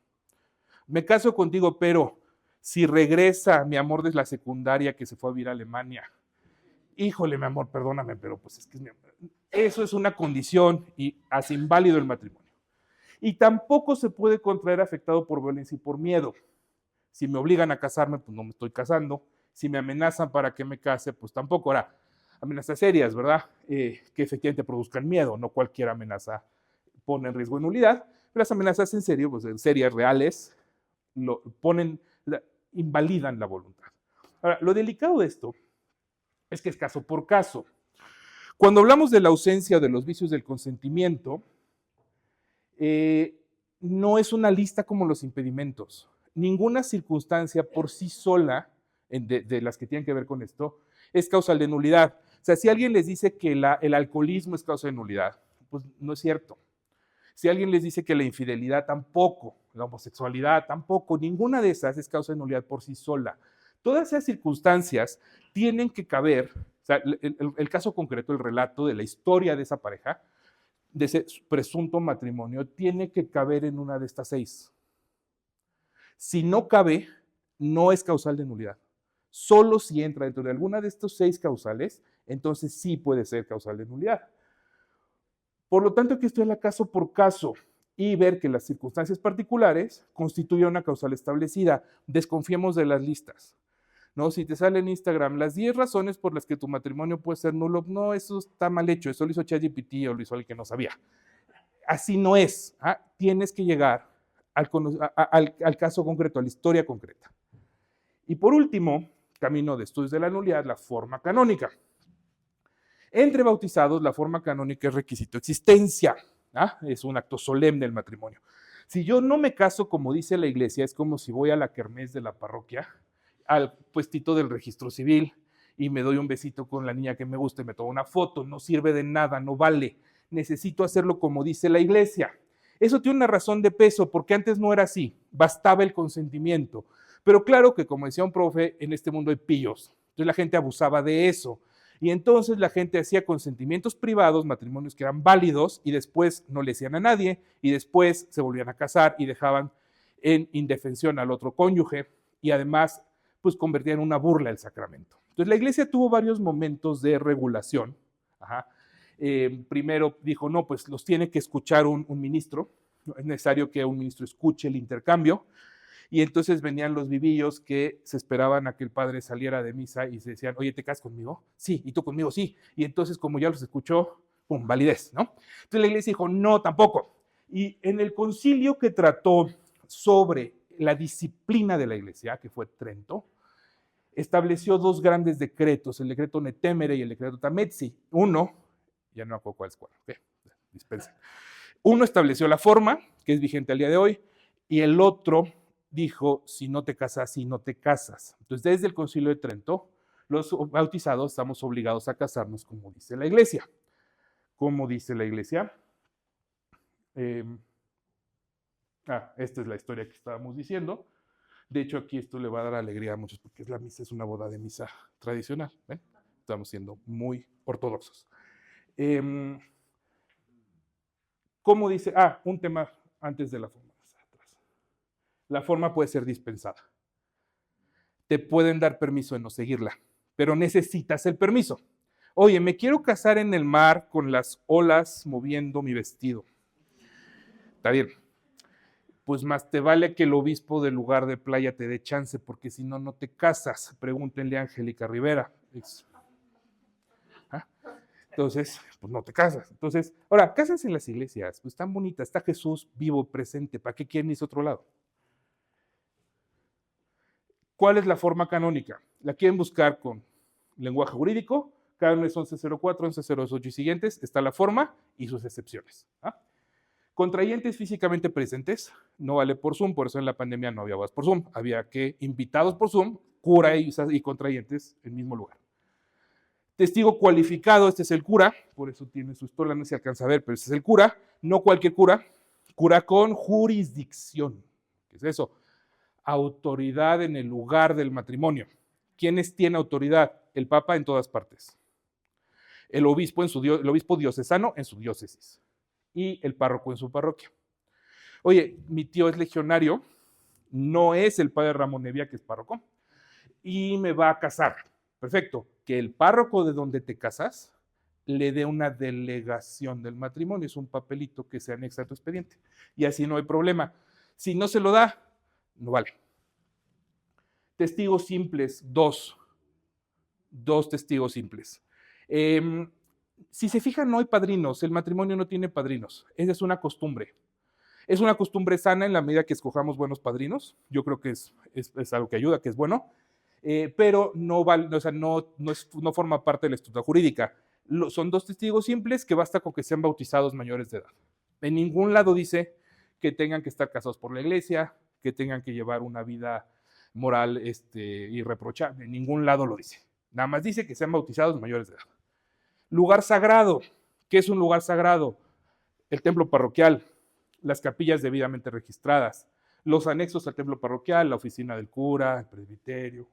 S1: Me caso contigo, pero si regresa mi amor desde la secundaria que se fue a vivir a Alemania, híjole, mi amor, perdóname, pero pues es que es mi amor. Eso es una condición y hace inválido el matrimonio. Y tampoco se puede contraer afectado por violencia y por miedo. Si me obligan a casarme, pues no me estoy casando. Si me amenazan para que me case, pues tampoco. Ahora, amenazas serias, ¿verdad? Que efectivamente produzcan miedo. No cualquier amenaza pone en riesgo de nulidad. Pero las amenazas en serio, pues en serias, reales, invalidan la voluntad. Ahora, lo delicado de esto es que es caso por caso. Cuando hablamos de la ausencia de los vicios del consentimiento, no es una lista como los impedimentos. Ninguna circunstancia por sí sola, de las que tienen que ver con esto, es causal de nulidad. O sea, si alguien les dice que el alcoholismo es causa de nulidad, pues no es cierto. Si alguien les dice que la infidelidad tampoco, la homosexualidad tampoco, ninguna de esas es causa de nulidad por sí sola. Todas esas circunstancias tienen que caber, o sea, el caso concreto, el relato de la historia de esa pareja, de ese presunto matrimonio, tiene que caber en una de estas 6. Si no cabe, no es causal de nulidad. Solo si entra dentro de alguna de estos 6 causales, entonces sí puede ser causal de nulidad. Por lo tanto, aquí estoy en la caso por caso. y ver que las circunstancias particulares constituyen una causal establecida. Desconfiemos de las listas. ¿No? Si te sale en Instagram las 10 razones por las que tu matrimonio puede ser nulo, no, eso está mal hecho, eso lo hizo ChatGPT o lo hizo alguien que no sabía. Así no es. Tienes que llegar al caso concreto, a la historia concreta. Y por último, camino de estudios de la nulidad, la forma canónica. Entre bautizados, la forma canónica es requisito de existencia. Es un acto solemne el matrimonio. Si yo no me caso como dice la iglesia, es como si voy a la kermés de la parroquia, al puestito del registro civil y me doy un besito con la niña que me gusta y me tomo una foto. No sirve de nada, no vale. Necesito hacerlo como dice la iglesia. Eso tiene una razón de peso, porque antes no era así. Bastaba el consentimiento. Pero claro que, como decía un profe, en este mundo hay pillos. Entonces la gente abusaba de eso. Y entonces la gente hacía consentimientos privados, matrimonios que eran válidos, y después no le decían a nadie, y después se volvían a casar y dejaban en indefensión al otro cónyuge, y además pues convertían en una burla el sacramento. Entonces la iglesia tuvo varios momentos de regulación. Primero dijo, no, pues los tiene que escuchar un ministro, no es necesario que un ministro escuche el intercambio, y entonces venían los vivillos que se esperaban a que el padre saliera de misa y se decían, oye, ¿te casas conmigo? Sí, ¿y tú conmigo? Sí. Y entonces, como ya los escuchó, ¡pum!, validez, ¿no? Entonces la iglesia dijo, no, tampoco. Y en el concilio que trató sobre la disciplina de la iglesia, que fue Trento, estableció dos grandes decretos, el decreto Netemere y el decreto Tametsi. Uno, ya no me acuerdo cuál es cuál, dispensen. Uno estableció la forma, que es vigente al día de hoy, y el otro dijo, si no te casas, si no te casas. Entonces, desde el Concilio de Trento, los bautizados estamos obligados a casarnos como dice la iglesia. ¿Cómo dice la iglesia? Esta es la historia que estábamos diciendo. De hecho, aquí esto le va a dar alegría a muchos, porque la misa es una boda de misa tradicional. ¿Ven? Estamos siendo muy ortodoxos. ¿Cómo dice? Un tema antes de la forma. La forma puede ser dispensada. Te pueden dar permiso de no seguirla, pero necesitas el permiso. Oye, me quiero casar en el mar con las olas moviendo mi vestido. Está bien. Pues más te vale que el obispo del lugar de playa te dé chance, porque si no, no te casas. Pregúntenle a Angélica Rivera. Entonces, pues no te casas. Entonces, ahora, cásense en las iglesias, pues están bonitas, está Jesús vivo, presente, ¿para qué quieren irse a otro lado? ¿Cuál es la forma canónica? La quieren buscar con lenguaje jurídico, cánones 1104, 1108 y siguientes, está la forma y sus excepciones. Contrayentes físicamente presentes, no vale por Zoom, por eso en la pandemia no había bodas por Zoom, había que invitados por Zoom, cura y contrayentes en el mismo lugar. Testigo cualificado, este es el cura, por eso tiene su historia, no se alcanza a ver, pero este es el cura, no cualquier cura, cura con jurisdicción. ¿Qué es eso? Autoridad en el lugar del matrimonio. ¿Quiénes tienen autoridad? El Papa en todas partes. El obispo, el obispo diocesano en su diócesis. Y el párroco en su parroquia. Oye, mi tío es legionario, no es el padre Ramón Nevia, que es párroco, y me va a casar. Perfecto. Que el párroco de donde te casas le dé una delegación del matrimonio, es un papelito que se anexa a tu expediente. Y así no hay problema. Si no se lo da, no vale. Testigos simples, dos testigos simples. Si se fijan, no hay padrinos, el matrimonio no tiene padrinos, esa es una costumbre. Es una costumbre sana en la medida que escojamos buenos padrinos, yo creo que es algo que ayuda, que es bueno, pero no forma parte de la estructura jurídica. Son dos testigos simples que basta con que sean bautizados mayores de edad. En ningún lado dice que tengan que estar casados por la iglesia, que tengan que llevar una vida moral irreprochable, en ningún lado lo dice. Nada más dice que sean bautizados mayores de edad. Lugar sagrado. ¿Qué es un lugar sagrado? El templo parroquial, las capillas debidamente registradas, los anexos al templo parroquial, la oficina del cura, el presbiterio,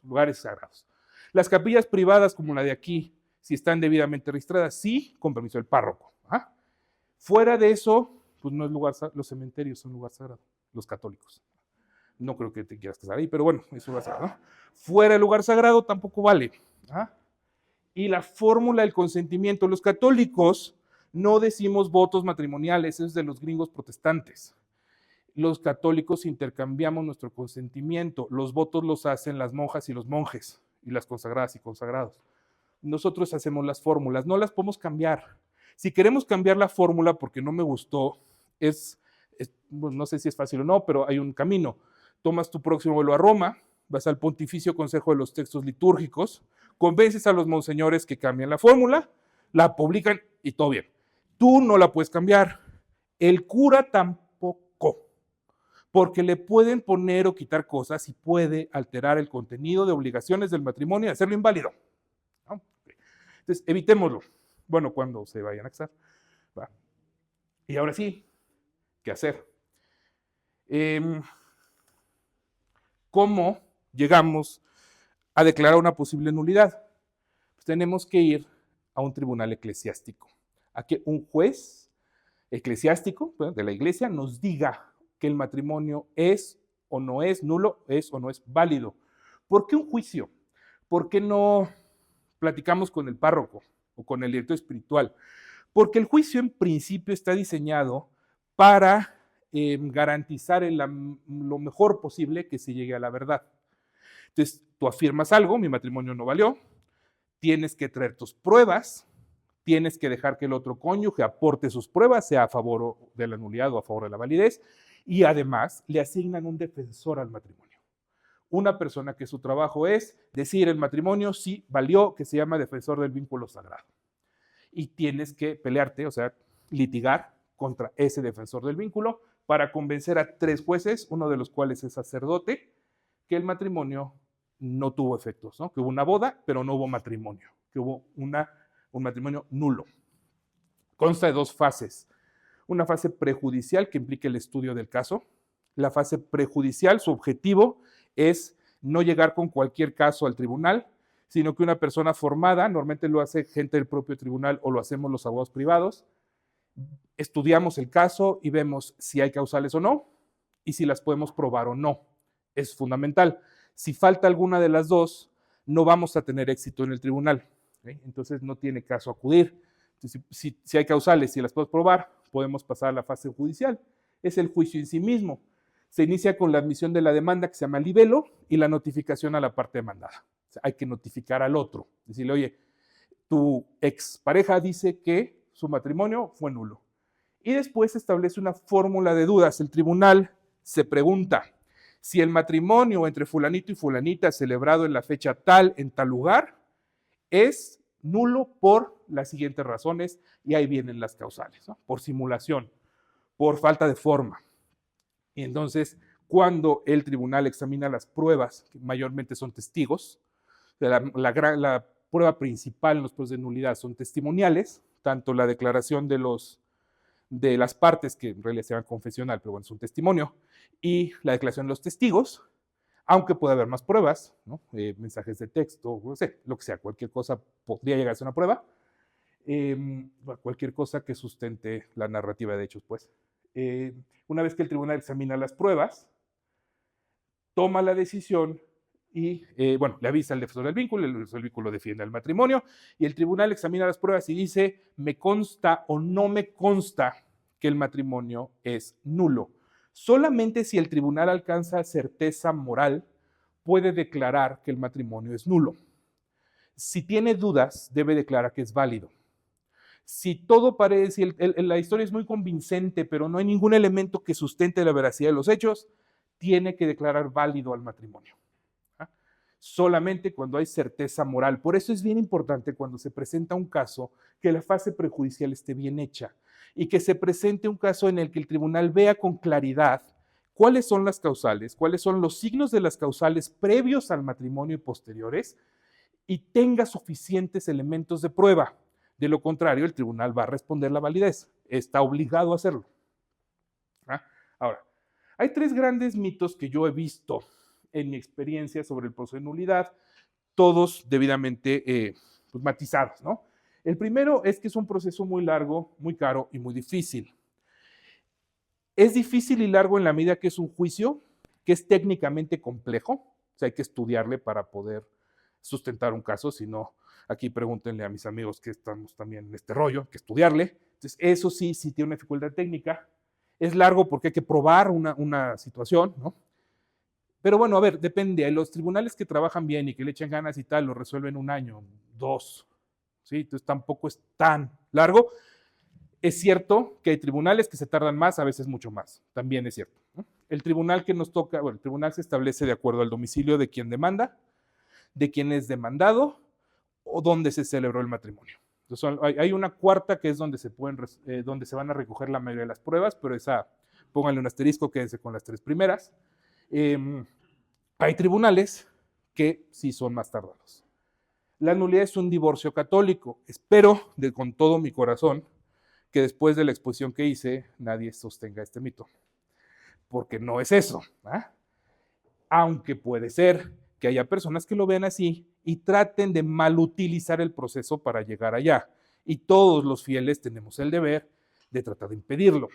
S1: lugares sagrados. Las capillas privadas como la de aquí, si están debidamente registradas, sí, con permiso del párroco. Fuera de eso, pues no es lugar sagrado, los cementerios son lugar sagrado, los católicos. No creo que te quieras casar ahí, pero bueno, es lugar sagrado, ¿no? Fuera del lugar sagrado tampoco vale. Y la fórmula del consentimiento, los católicos No decimos votos matrimoniales, eso es de los gringos protestantes. Los católicos intercambiamos nuestro consentimiento. Los votos los hacen las monjas y los monjes, y las consagradas y consagrados. Nosotros hacemos las fórmulas, no las podemos cambiar. Si queremos cambiar la fórmula porque no me gustó, pues no sé si es fácil o no, pero hay un camino. Tomas tu próximo vuelo a Roma, vas al Pontificio Consejo de los Textos Litúrgicos, convences a los monseñores que cambien la fórmula, la publican y todo bien. Tú no la puedes cambiar. El cura tampoco, porque le pueden poner o quitar cosas y puede alterar el contenido de obligaciones del matrimonio y hacerlo inválido. ¿No? Entonces, evitémoslo. Bueno, cuando se vayan a casar. ¿Va? Y ahora sí, ¿qué hacer? ¿Cómo llegamos a declarar una posible nulidad? Pues tenemos que ir a un tribunal eclesiástico, a que un juez eclesiástico de la iglesia nos diga que el matrimonio es o no es nulo, es o no es válido. ¿Por qué un juicio? ¿Por qué no platicamos con el párroco o con el director espiritual? Porque el juicio en principio está diseñado para garantizar lo mejor posible que se llegue a la verdad. Entonces, tú afirmas algo, mi matrimonio no valió, tienes que traer tus pruebas, tienes que dejar que el otro cónyuge aporte sus pruebas, sea a favor de la nulidad o a favor de la validez, y además le asignan un defensor al matrimonio. Una persona que su trabajo es decir el matrimonio sí valió, que se llama defensor del vínculo sagrado. Y tienes que pelearte, o sea, litigar contra ese defensor del vínculo para convencer a 3 jueces, uno de los cuales es sacerdote, que el matrimonio no tuvo efectos, ¿no? Que hubo una boda, pero no hubo matrimonio, que hubo un matrimonio nulo. Consta de 2 fases. Una fase prejudicial que implica el estudio del caso. La fase prejudicial, su objetivo es no llegar con cualquier caso al tribunal, sino que una persona formada, normalmente lo hace gente del propio tribunal o lo hacemos los abogados privados, estudiamos el caso y vemos si hay causales o no y si las podemos probar o no. Es fundamental. Si falta alguna de las dos, no vamos a tener éxito en el tribunal. ¿Okay? Entonces no tiene caso acudir. Entonces, si hay causales, si las podemos probar, podemos pasar a la fase judicial. Es el juicio en sí mismo. Se inicia con la admisión de la demanda, que se llama libelo, y la notificación a la parte demandada. O sea, hay que notificar al otro. Decirle, oye, tu expareja dice que su matrimonio fue nulo. Y después se establece una fórmula de dudas. El tribunal se pregunta si el matrimonio entre fulanito y fulanita celebrado en la fecha tal, en tal lugar, es nulo por las siguientes razones, y ahí vienen las causales, ¿no? Por simulación, por falta de forma. Y entonces, cuando el tribunal examina las pruebas, que mayormente son testigos, la prueba principal en los procesos de nulidad son testimoniales, tanto la declaración de las partes, que en realidad se llama confesional, pero bueno, es un testimonio, y la declaración de los testigos, aunque puede haber más pruebas, ¿no? Mensajes de texto, no sé, lo que sea, cualquier cosa podría llegar a ser una prueba, cualquier cosa que sustente la narrativa de hechos, pues. Una vez que el tribunal examina las pruebas, toma la decisión y, le avisa al defensor del vínculo, el defensor del vínculo defiende el matrimonio, y el tribunal examina las pruebas y dice, me consta o no me consta que el matrimonio es nulo. Solamente si el tribunal alcanza certeza moral, puede declarar que el matrimonio es nulo. Si tiene dudas, debe declarar que es válido. Si todo parece, la historia es muy convincente, pero no hay ningún elemento que sustente la veracidad de los hechos, tiene que declarar válido al matrimonio. Solamente cuando hay certeza moral. Por eso es bien importante cuando se presenta un caso que la fase prejudicial esté bien hecha y que se presente un caso en el que el tribunal vea con claridad cuáles son las causales, cuáles son los signos de las causales previos al matrimonio y posteriores, y tenga suficientes elementos de prueba. De lo contrario, el tribunal va a responder la validez. Está obligado a hacerlo. Ahora, hay 3 grandes mitos que yo he visto en mi experiencia sobre el proceso de nulidad, todos debidamente matizados, ¿no? El primero es que es un proceso muy largo, muy caro y muy difícil. Es difícil y largo en la medida que es un juicio que es técnicamente complejo, o sea, hay que estudiarle para poder sustentar un caso, si no, aquí pregúntenle a mis amigos que estamos también en este rollo, hay que estudiarle. Entonces Entonces, eso sí tiene una dificultad técnica. Es largo porque hay que probar una situación, ¿no? Pero bueno, a ver, depende. Los tribunales que trabajan bien y que le echan ganas y tal, lo resuelven 1 año, 2, ¿sí? Entonces tampoco es tan largo. Es cierto que hay tribunales que se tardan más, a veces mucho más. También es cierto, ¿no? El tribunal que nos toca, bueno, el tribunal se establece de acuerdo al domicilio de quien demanda, de quien es demandado o donde se celebró el matrimonio. Entonces, hay una cuarta que es donde donde se van a recoger la mayoría de las pruebas, pero esa, pónganle un asterisco, quédense con las 3 primeras. Hay tribunales que sí son más tardados. La nulidad es un divorcio católico. Espero con todo mi corazón que después de la exposición que hice, nadie sostenga este mito, porque no es eso, ¿eh? Aunque puede ser que haya personas que lo vean así y traten de malutilizar el proceso para llegar allá. Y todos los fieles tenemos el deber de tratar de impedirlo.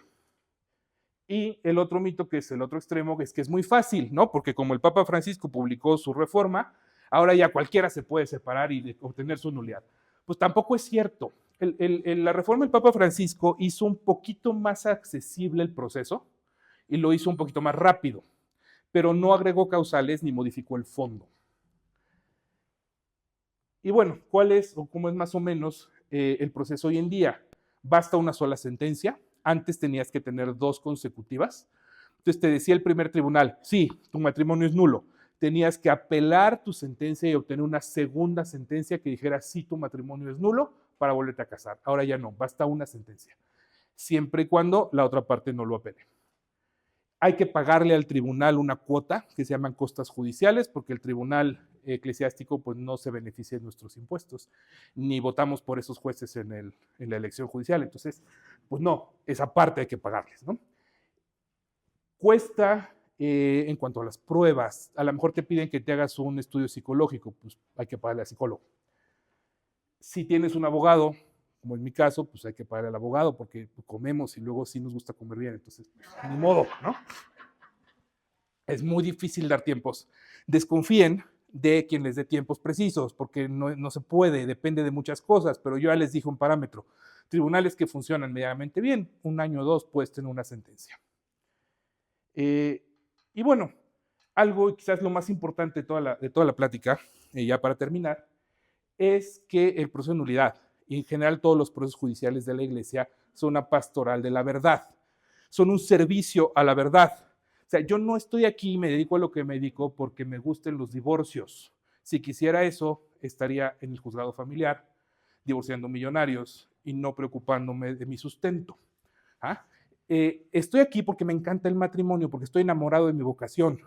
S1: Y el otro mito, que es el otro extremo, es que es muy fácil, ¿no? Porque como el Papa Francisco publicó su reforma, ahora ya cualquiera se puede separar y obtener su nulidad. Pues tampoco es cierto. La reforma del Papa Francisco hizo un poquito más accesible el proceso y lo hizo un poquito más rápido, pero no agregó causales ni modificó el fondo. Y bueno, ¿cuál es o cómo es más o menos el proceso hoy en día? Basta una sola sentencia. Antes tenías que tener 2 consecutivas. Entonces te decía el primer tribunal, sí, tu matrimonio es nulo. Tenías que apelar tu sentencia y obtener una segunda sentencia que dijera, sí, tu matrimonio es nulo, para volverte a casar. Ahora ya no, basta una sentencia, siempre y cuando la otra parte no lo apele. Hay que pagarle al tribunal una cuota que se llaman costas judiciales, porque el tribunal eclesiástico pues no se beneficia de nuestros impuestos, ni votamos por esos jueces en la elección judicial. Entonces, pues no, esa parte hay que pagarles, ¿no? Cuesta, en cuanto a las pruebas, a lo mejor te piden que te hagas un estudio psicológico, pues hay que pagarle al psicólogo. Si tienes un abogado, como en mi caso, pues hay que pagarle al abogado porque comemos y luego sí nos gusta comer bien, entonces, ni modo, ¿no? Es muy difícil dar tiempos. Desconfíen de quien les dé tiempos precisos, porque no se puede, depende de muchas cosas, pero yo ya les dije un parámetro. Tribunales que funcionan medianamente bien, 1 año o 2 puedes tener una sentencia. Y bueno, algo quizás lo más importante de toda la plática, ya para terminar, es que el proceso de nulidad, y en general todos los procesos judiciales de la Iglesia, son una pastoral de la verdad, son un servicio a la verdad. O sea, yo no estoy aquí y me dedico a lo que me dedico porque me gusten los divorcios. Si quisiera eso, estaría en el juzgado familiar, divorciando millonarios y no preocupándome de mi sustento. ¿Ah? Estoy aquí porque me encanta el matrimonio, porque estoy enamorado de mi vocación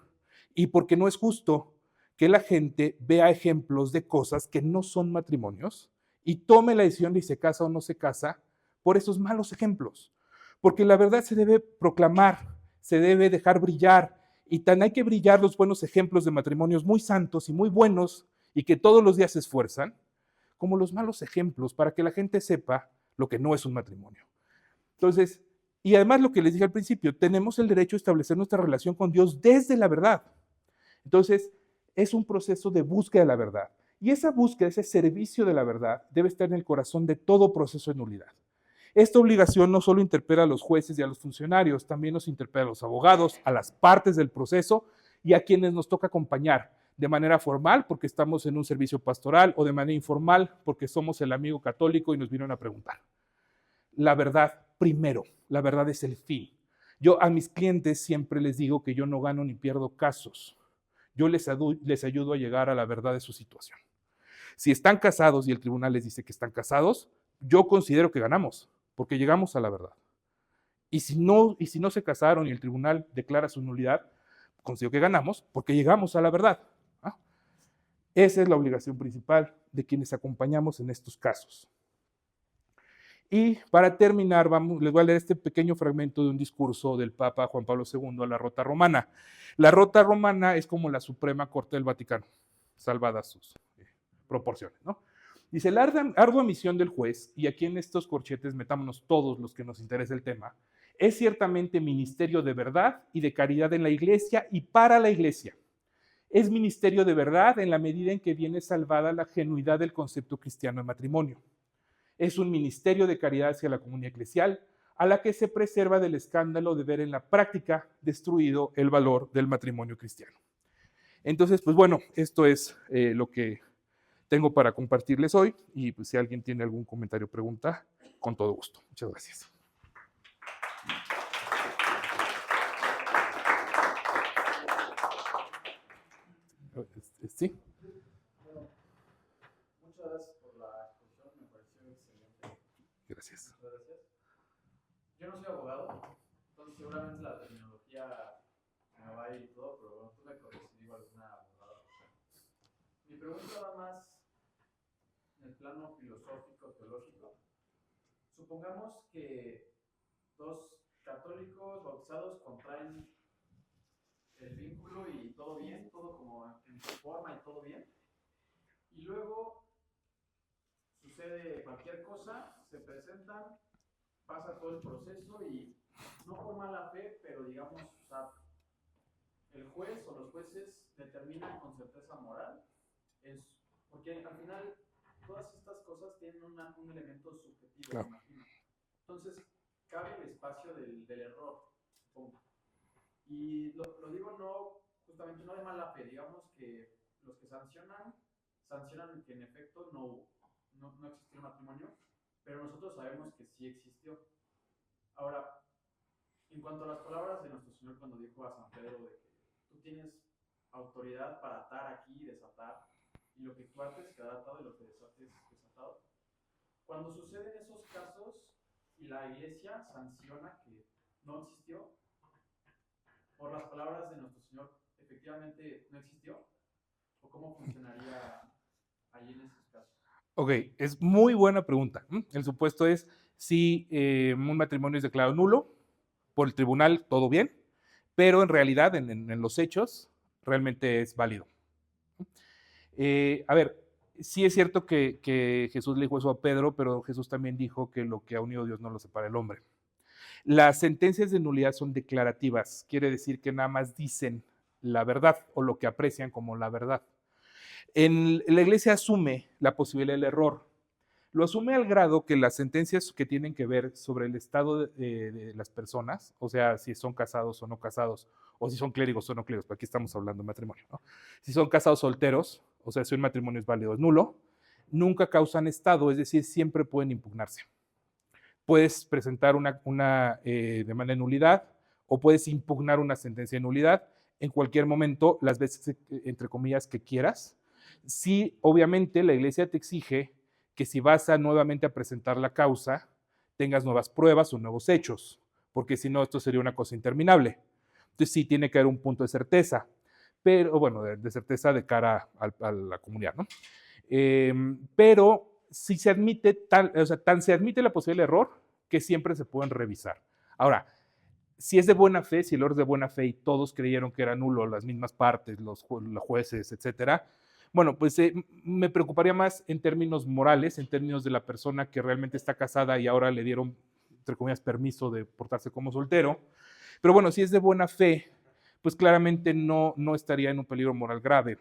S1: y porque no es justo que la gente vea ejemplos de cosas que no son matrimonios y tome la decisión de si se casa o no se casa por esos malos ejemplos. Porque la verdad se debe proclamar, se debe dejar brillar, y tan hay que brillar los buenos ejemplos de matrimonios muy santos y muy buenos y que todos los días se esfuerzan, como los malos ejemplos para que la gente sepa lo que no es un matrimonio. Entonces, y además lo que les dije al principio, tenemos el derecho a establecer nuestra relación con Dios desde la verdad. Entonces, es un proceso de búsqueda de la verdad. Y esa búsqueda, ese servicio de la verdad, debe estar en el corazón de todo proceso de nulidad. Esta obligación no solo interpela a los jueces y a los funcionarios, también nos interpela a los abogados, a las partes del proceso y a quienes nos toca acompañar de manera formal porque estamos en un servicio pastoral o de manera informal porque somos el amigo católico y nos vinieron a preguntar. La verdad primero, la verdad es el fin. Yo a mis clientes siempre les digo que yo no gano ni pierdo casos. Yo les ayudo a llegar a la verdad de su situación. Si están casados y el tribunal les dice que están casados, yo considero que ganamos, porque llegamos a la verdad. Y si no se casaron y el tribunal declara su nulidad, considero que ganamos, porque llegamos a la verdad. ¿Ah? Esa es la obligación principal de quienes acompañamos en estos casos. Y para terminar, les voy a leer este pequeño fragmento de un discurso del Papa Juan Pablo II a la Rota Romana. La Rota Romana es como la Suprema Corte del Vaticano, salvadas sus proporciones, ¿no? Dice, la ardua misión del juez, y aquí en estos corchetes metámonos todos los que nos interesa el tema, es ciertamente ministerio de verdad y de caridad en la Iglesia y para la Iglesia. Es ministerio de verdad en la medida en que viene salvada la genuidad del concepto cristiano de matrimonio. es un ministerio de caridad hacia la comunidad eclesial, a la que se preserva del escándalo de ver en la práctica destruido el valor del matrimonio cristiano. Entonces, pues bueno, esto es lo que tengo para compartirles hoy, y pues si alguien tiene algún comentario o pregunta, con todo gusto. Muchas gracias. ¿Sí?
S2: Bueno, muchas gracias por la exposición, me pareció excelente.
S1: Gracias.
S2: Muchas gracias. Yo no soy abogado, entonces seguramente la terminología me va a ir y todo, pero bueno, tú me corriges si digo alguna abogada. Mi pregunta va más en el plano filosófico, teológico. Supongamos que dos católicos bautizados contraen el vínculo y todo bien, todo como en su forma y todo bien. Y luego sucede cualquier cosa, se presentan, pasa todo el proceso y no por mala fe, pero digamos, o sea, el juez o los jueces determinan con certeza moral, porque al final todas estas cosas tienen un elemento subjetivo, claro. Me imagino. Entonces, cabe el espacio del error, supongo. Y lo digo justamente no de mala fe, digamos que los que sancionan que en efecto no existió el matrimonio, pero nosotros sabemos que sí existió. Ahora, en cuanto a las palabras de nuestro Señor cuando dijo a San Pedro de que tú tienes autoridad para atar aquí y desatar, y lo que tú ates quedará atado y lo que desates desatado. Cuando suceden esos casos y la Iglesia sanciona que no existió, por las palabras de nuestro Señor, efectivamente no existió, o cómo funcionaría allí en esos casos.
S1: Ok, es muy buena pregunta. El supuesto es si un matrimonio es declarado nulo por el tribunal, todo bien, pero en realidad, en los hechos, realmente es válido. A ver, sí es cierto que Jesús le dijo eso a Pedro, pero Jesús también dijo que lo que ha unido Dios no lo separa el hombre. Las sentencias de nulidad son declarativas, quiere decir que nada más dicen la verdad o lo que aprecian como la verdad. La Iglesia asume la posibilidad del error. Lo asume al grado que las sentencias que tienen que ver sobre el estado de las personas, o sea, si son casados o no casados, o si son clérigos o no clérigos, porque aquí estamos hablando de matrimonio, ¿no? Si son casados solteros, o sea, si un matrimonio es válido o es nulo, nunca causan estado, es decir, siempre pueden impugnarse. Puedes presentar una demanda de nulidad o puedes impugnar una sentencia de nulidad en cualquier momento, las veces, entre comillas, que quieras. Sí, obviamente la Iglesia te exige que si vas nuevamente a presentar la causa, tengas nuevas pruebas o nuevos hechos, porque si no, esto sería una cosa interminable. Entonces sí tiene que haber un punto de certeza, pero bueno, de certeza de cara a la comunidad, ¿no? Pero si se admite, tan se admite la posibilidad de error que siempre se pueden revisar. Ahora, si es de buena fe, si el error es de buena fe y todos creyeron que era nulo, las mismas partes, los jueces, etcétera, bueno, pues me preocuparía más en términos morales, en términos de la persona que realmente está casada y ahora le dieron, entre comillas, permiso de portarse como soltero. Pero bueno, si es de buena fe, pues claramente no estaría en un peligro moral grave,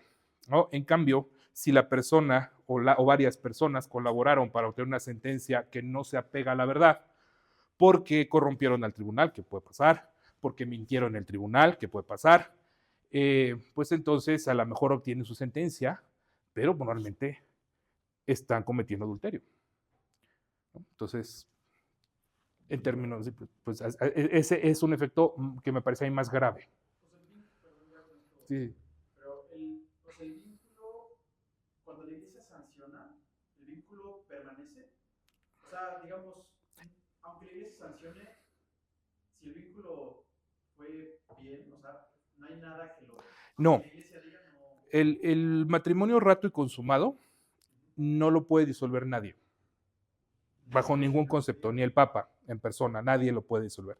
S1: ¿no? En cambio, si la persona o varias personas colaboraron para obtener una sentencia que no se apega a la verdad, porque corrompieron al tribunal, que puede pasar, porque mintieron en el tribunal, que puede pasar, pues entonces a lo mejor obtienen su sentencia, pero normalmente están cometiendo adulterio, ¿no? Entonces, en términos, pues ese es un efecto que me parece ahí más grave. Sí.
S2: Pero el vínculo, cuando la Iglesia sanciona, ¿el vínculo permanece? O sea, digamos, aunque la Iglesia sancione, si el vínculo fue bien, o sea, no hay nada que lo...
S1: No.
S2: La Iglesia diga, no...
S1: El matrimonio rato y consumado no lo puede disolver nadie, bajo ningún concepto, ni el Papa en persona, nadie lo puede disolver.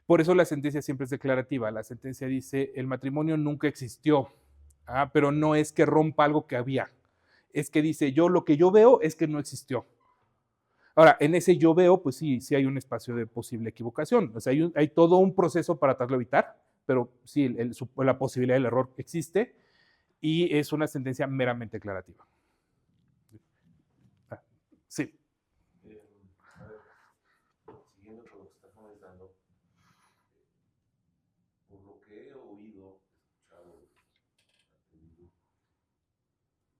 S1: Por eso la sentencia siempre es declarativa. La sentencia dice, el matrimonio nunca existió, pero no es que rompa algo que había. Es que dice, lo que yo veo es que no existió. Ahora, en ese yo veo, pues sí hay un espacio de posible equivocación. O sea, hay todo un proceso para tratarlo de evitar, pero sí, la posibilidad del error existe y es una sentencia meramente declarativa. Sí.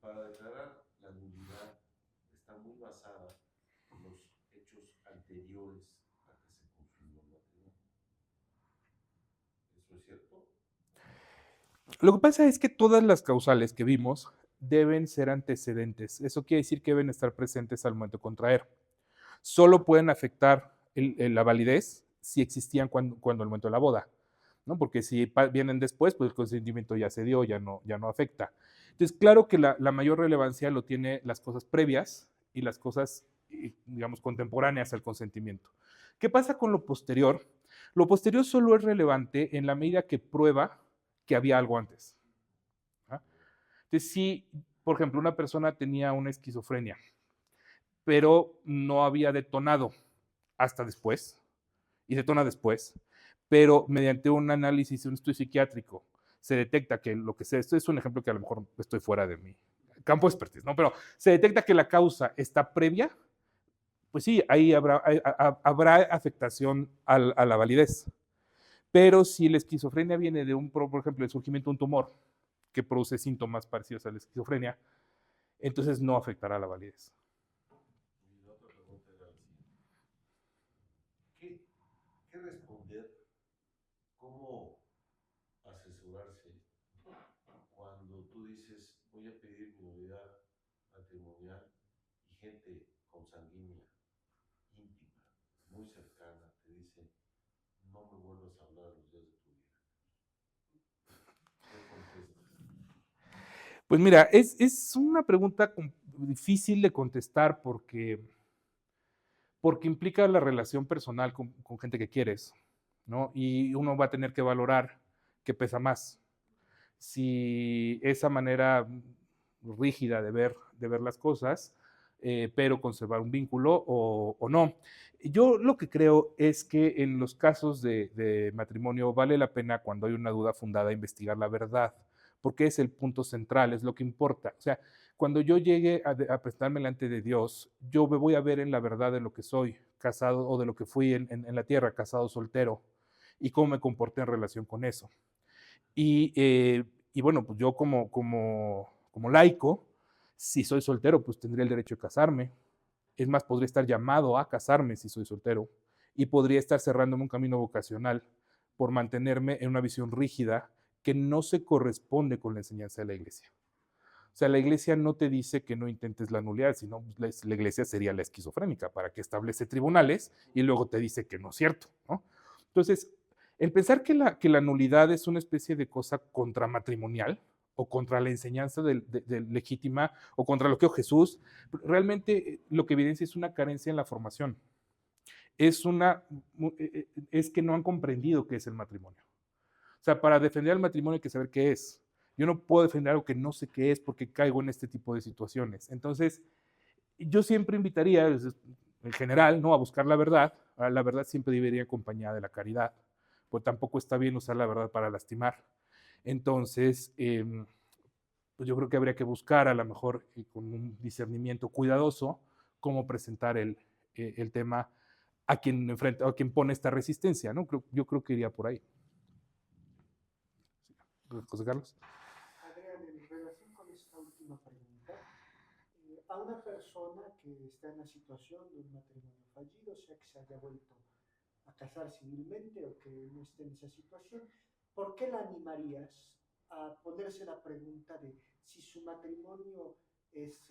S3: para declarar la nulidad está muy basada en los hechos anteriores a que se consumó el matrimonio. ¿Eso es cierto?
S1: Lo que pasa es que todas las causales que vimos deben ser antecedentes. Eso quiere decir que deben estar presentes al momento de contraer. Solo pueden afectar la validez si existían cuando el momento de la boda, ¿no? Porque si vienen después, pues el consentimiento ya se dio, ya no afecta. Entonces, claro que la mayor relevancia lo tiene las cosas previas y las cosas, digamos, contemporáneas al consentimiento. ¿Qué pasa con lo posterior? Lo posterior solo es relevante en la medida que prueba que había algo antes. ¿Ah? Entonces, si, por ejemplo, una persona tenía una esquizofrenia, pero no había detonado hasta después, y detona después, pero mediante un análisis, un estudio psiquiátrico, se detecta que lo que sea, esto es un ejemplo que a lo mejor estoy fuera de mi campo de expertise, ¿no? Pero se detecta que la causa está previa, pues sí, ahí habrá afectación a la validez. Pero si la esquizofrenia viene de por ejemplo, el surgimiento de un tumor que produce síntomas parecidos a la esquizofrenia, entonces no afectará la validez.
S3: Y la otra pregunta era la siguiente. ¿Qué responder? ¿Cómo asesorarse cuando tú dices voy a pedir mi nulidad matrimonial y gente consanguínea, íntima, muy cercana, te dice no me vuelvas a hablar los días de tu vida? ¿Qué contestas?
S1: Pues mira, es una pregunta difícil de contestar porque implica la relación personal con gente que quieres, ¿no? Y uno va a tener que valorar qué pesa más. Si esa manera rígida de ver las cosas, pero conservar un vínculo o no. Yo lo que creo es que en los casos de matrimonio vale la pena, cuando hay una duda fundada, investigar la verdad, porque es el punto central, es lo que importa. O sea, cuando yo llegue a presentarme delante de Dios, yo me voy a ver en la verdad de lo que soy, casado, o de lo que fui en la tierra, casado, soltero, y cómo me comporté en relación con eso. Y bueno, pues yo como laico, si soy soltero, pues tendría el derecho de casarme. Es más, podría estar llamado a casarme si soy soltero, y podría estar cerrándome un camino vocacional por mantenerme en una visión rígida que no se corresponde con la enseñanza de la iglesia. O sea, la iglesia no te dice que no intentes la nulidad, sino la iglesia sería la esquizofrénica, para que establece tribunales y luego te dice que no es cierto, ¿no? Entonces, el pensar que la nulidad es una especie de cosa contramatrimonial o contra la enseñanza legítima o contra lo que dijo Jesús, realmente lo que evidencia es una carencia en la formación. Es que no han comprendido qué es el matrimonio. O sea, para defender el matrimonio hay que saber qué es. Yo no puedo defender algo que no sé qué es porque caigo en este tipo de situaciones. Entonces, yo siempre invitaría, en general, ¿no?, a buscar la verdad. La verdad siempre debería ir acompañada de la caridad, pues tampoco está bien usar la verdad para lastimar. Entonces, pues yo creo que habría que buscar, a lo mejor con un discernimiento cuidadoso, cómo presentar el tema a quien enfrenta, a quien pone esta resistencia, ¿no? Yo creo que iría por ahí. José Carlos.
S4: Adrián, en relación con esta última pregunta, a una persona que está en la situación de un matrimonio fallido, sea que se haya vuelto a casar civilmente o que no esté en esa situación, ¿por qué la animarías a ponerse la pregunta de si su matrimonio es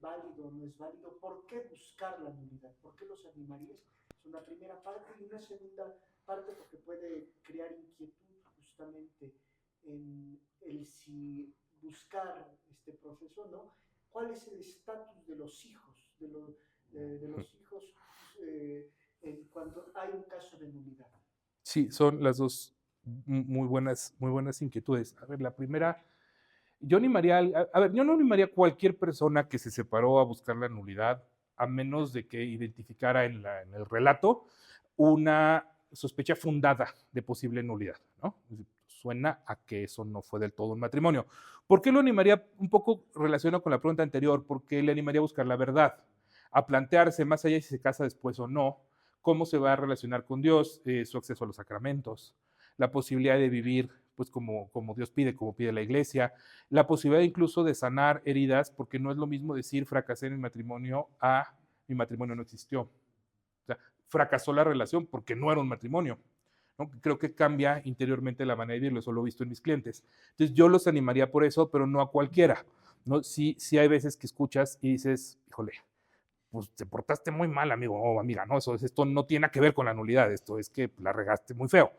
S4: válido o no es válido? ¿Por qué buscar la nulidad? ¿Por qué los animarías? Es una primera parte, y una segunda parte porque puede crear inquietud justamente en el si buscar este proceso, ¿no? ¿Cuál es el estatus de los hijos, de los hijos cuando hay un caso de nulidad?
S1: Sí, son las dos muy buenas inquietudes. A ver, la primera, yo animaría, yo no animaría a cualquier persona que se separó a buscar la nulidad, a menos de que identificara en el relato una sospecha fundada de posible nulidad, ¿no? Suena a que eso no fue del todo un matrimonio. ¿Por qué lo animaría? Un poco relacionado con la pregunta anterior, porque le animaría a buscar la verdad, a plantearse, más allá de si se casa después o no, cómo se va a relacionar con Dios, su acceso a los sacramentos, la posibilidad de vivir pues como Dios pide, como pide la iglesia, la posibilidad incluso de sanar heridas, porque no es lo mismo decir fracasé en mi matrimonio a mi matrimonio no existió. O sea, fracasó la relación porque no era un matrimonio. ¿No? Creo que cambia interiormente la manera de verlo, eso lo he visto en mis clientes. Entonces yo los animaría por eso, pero no a cualquiera. ¿No? Sí, sí hay veces que escuchas y dices, híjole, pues te portaste muy mal, amigo o amiga, ¿no? Esto no tiene nada que ver con la nulidad, esto es que la regaste muy feo.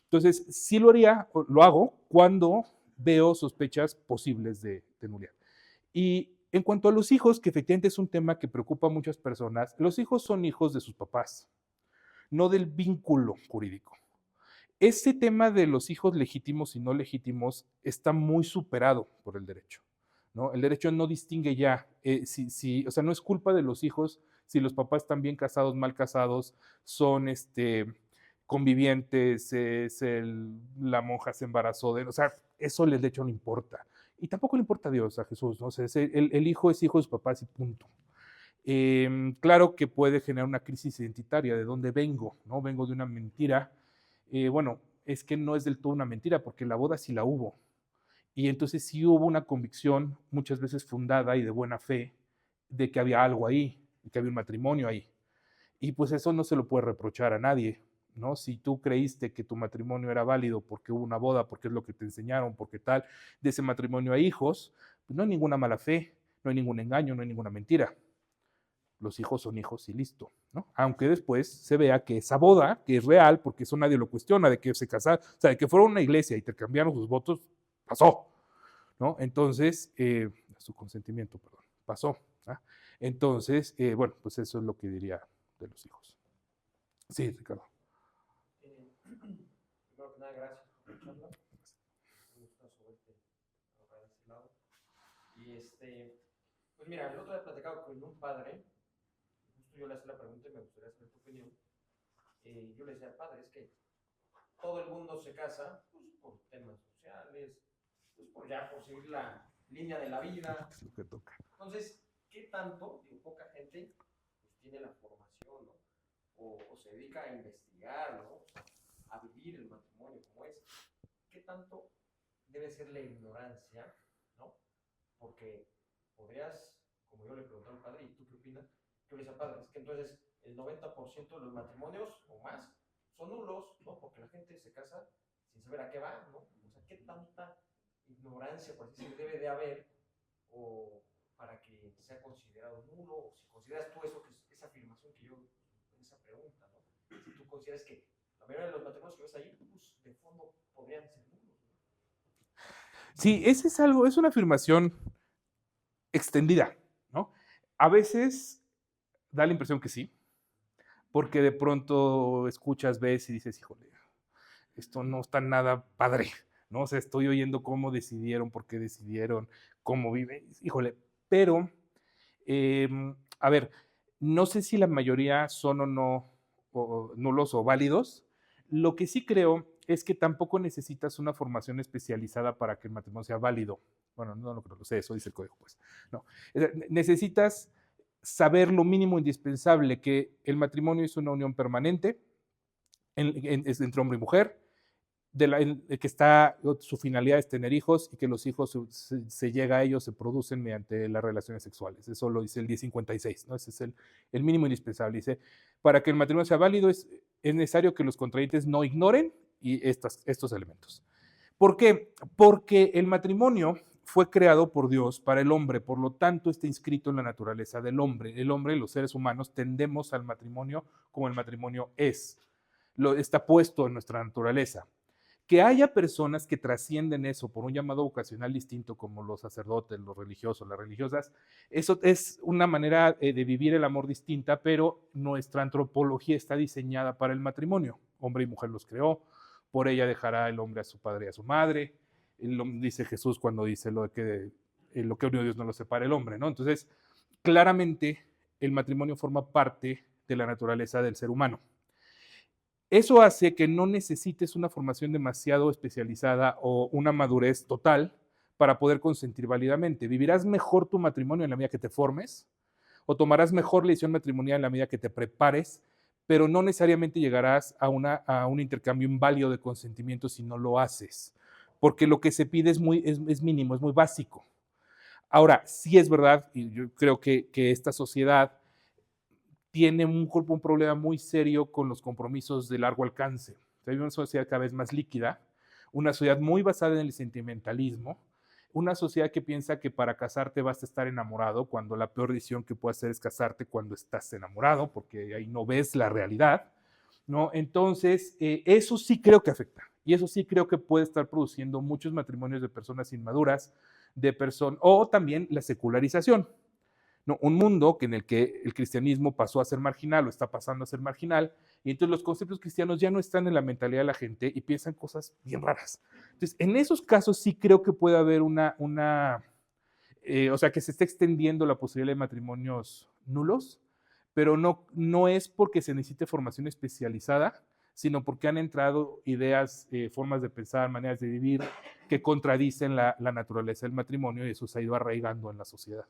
S1: Entonces, sí lo haría, lo hago cuando veo sospechas posibles de nulidad. Y en cuanto a los hijos, que efectivamente es un tema que preocupa a muchas personas, los hijos son hijos de sus papás, no del vínculo jurídico. Este tema de los hijos legítimos y no legítimos está muy superado por el derecho. ¿No? El derecho no distingue ya, o sea, no es culpa de los hijos si los papás están bien casados, mal casados, son convivientes, la monja se embarazó o sea, eso el derecho no importa. Y tampoco le importa a Dios, a Jesús, ¿no? O sea, el hijo es hijo de sus papás y punto. Claro que puede generar una crisis identitaria, ¿de dónde vengo? ¿No? Vengo de una mentira. Bueno, es que no es del todo una mentira, porque la boda sí la hubo. Y entonces sí hubo una convicción, muchas veces fundada y de buena fe, de que había algo ahí, que había un matrimonio ahí. Y pues eso no se lo puede reprochar a nadie, ¿no? Si tú creíste que tu matrimonio era válido porque hubo una boda, porque es lo que te enseñaron, porque tal, de ese matrimonio hay hijos, pues no hay ninguna mala fe, no hay ningún engaño, no hay ninguna mentira. Los hijos son hijos y listo, ¿no? Aunque después se vea que esa boda, que es real, porque eso nadie lo cuestiona, de que se casaron, o sea, de que fueron a una iglesia y te cambiaron sus votos, pasó, ¿no? Entonces, su consentimiento, perdón, pasó. ¿Ah? Entonces, bueno, pues eso es lo que diría de los hijos. Sí, Ricardo.
S2: Primero que nada, gracias por la charla. Me gusta subirte a ese lado. Y pues mira, el otro día platicado con un padre, justo yo le hacía la pregunta y me gustaría saber tu opinión. Yo le decía, padre, es que todo el mundo se casa pues, por temas sociales, pues por seguir la línea de la vida.
S1: Es lo que toca.
S2: Entonces, ¿qué tanto? Digo, poca gente pues, tiene la formación, ¿no? O se dedica a investigar, ¿no? A vivir el matrimonio como es. ¿Qué tanto debe ser la ignorancia, ¿no? Porque podrías, como yo le pregunté al padre, ¿y tú qué opinas? Yo le decía, padre, es que entonces el 90% de los matrimonios o más son nulos, ¿no? Porque la gente se casa sin saber a qué va, ¿no? O sea, ¿qué tanta ignorancia, por así decirlo, debe de haber o para que sea considerado nulo? O si consideras tú eso, que es esa afirmación que yo, en esa pregunta, ¿no? Si tú consideras que la mayoría de los matrimonios que ves ahí, pues de fondo podrían ser nulos, ¿no?
S1: Sí, ese es algo, es una afirmación extendida, ¿no? A veces da la impresión que sí, porque de pronto escuchas, ves y dices, híjole, esto no está nada padre, ¿no? O sea, estoy oyendo cómo decidieron, por qué decidieron, cómo viven, híjole, pero, a ver, no sé si la mayoría son o no o nulos o válidos. Lo que sí creo es que tampoco necesitas una formación especializada para que el matrimonio sea válido. Bueno, no lo creo, lo sé, eso dice el código, pues. No, necesitas saber lo mínimo indispensable, que el matrimonio es una unión permanente entre hombre y mujer, que su finalidad es tener hijos y que los hijos se llega a ellos, se producen mediante las relaciones sexuales. Eso lo dice el 1056, ¿no? Ese es el mínimo indispensable. Dice, para que el matrimonio sea válido es necesario que los contrayentes no ignoren estos elementos. ¿Por qué? Porque el matrimonio fue creado por Dios para el hombre, por lo tanto está inscrito en la naturaleza del hombre. El hombre, los seres humanos, tendemos al matrimonio como el matrimonio está puesto en nuestra naturaleza. Que haya personas que trascienden eso por un llamado vocacional distinto, como los sacerdotes, los religiosos, las religiosas, eso es una manera de vivir el amor distinta, pero nuestra antropología está diseñada para el matrimonio. Hombre y mujer los creó, por ella dejará el hombre a su padre y a su madre. Dice Jesús cuando dice lo que unió Dios no lo separa el hombre, ¿no? Entonces, claramente el matrimonio forma parte de la naturaleza del ser humano. Eso hace que no necesites una formación demasiado especializada o una madurez total para poder consentir válidamente. Vivirás mejor tu matrimonio en la medida que te formes o tomarás mejor la decisión matrimonial en la medida que te prepares, pero no necesariamente llegarás a un intercambio inválido de consentimiento si no lo haces. porque lo que se pide es mínimo, es muy básico. Ahora, sí es verdad, y yo creo que esta sociedad tiene un problema muy serio con los compromisos de largo alcance. Hay una sociedad cada vez más líquida, una sociedad muy basada en el sentimentalismo, una sociedad que piensa que para casarte vas a estar enamorado, cuando la peor decisión que puedes hacer es casarte cuando estás enamorado, porque ahí no ves la realidad, ¿no? Entonces, eso sí creo que afecta, y eso sí creo que puede estar produciendo muchos matrimonios de personas inmaduras, o también la secularización. No, un mundo en el que el cristianismo pasó a ser marginal o está pasando a ser marginal, y entonces los conceptos cristianos ya no están en la mentalidad de la gente y piensan cosas bien raras. Entonces, en esos casos sí creo que puede haber o sea, que se esté extendiendo la posibilidad de matrimonios nulos, pero no es porque se necesite formación especializada, sino porque han entrado ideas, formas de pensar, maneras de vivir que contradicen la naturaleza del matrimonio, y eso se ha ido arraigando en la sociedad.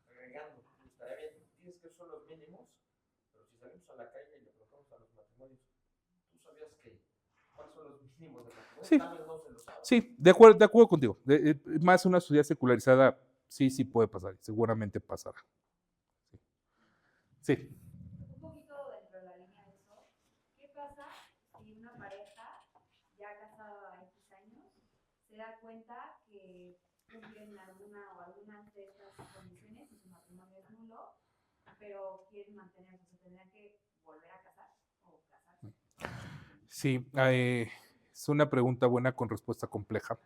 S2: Agregando, estaría bien, dices que son los mínimos, pero si salimos a la calle y le preguntamos a los matrimonios, ¿tú sabías cuáles son los mínimos de matrimonio?
S1: Sí.
S2: Tal vez no se lo saben.
S1: Sí, de acuerdo contigo. Más una sociedad secularizada, sí puede pasar, seguramente pasará. Sí.
S5: Un poquito dentro de la línea de eso, ¿qué pasa si una pareja ya casada a X años se da cuenta que cumplen algunas de estas condiciones y su matrimonio es nulo, pero quieren mantenerse? ¿Se tendrían que volver a casar o casarse?
S1: Sí, es una pregunta buena con respuesta compleja.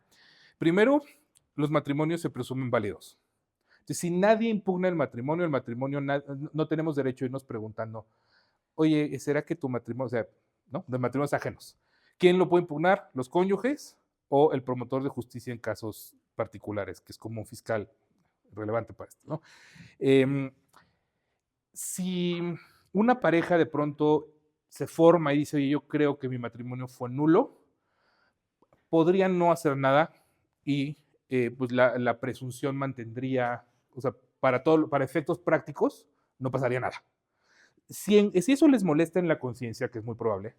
S1: Primero, los matrimonios se presumen válidos. Entonces, si nadie impugna el matrimonio, no tenemos derecho a irnos preguntando, oye, ¿será que tu matrimonio, o sea, ¿no? De matrimonios ajenos, ¿quién lo puede impugnar? ¿Los cónyuges o el promotor de justicia en casos particulares, que es como un fiscal relevante para esto, ¿no? Si una pareja de pronto se forma y dice, oye, yo creo que mi matrimonio fue nulo, podrían no hacer nada y pues la presunción mantendría, o sea, para efectos prácticos, no pasaría nada. Si eso les molesta en la conciencia, que es muy probable,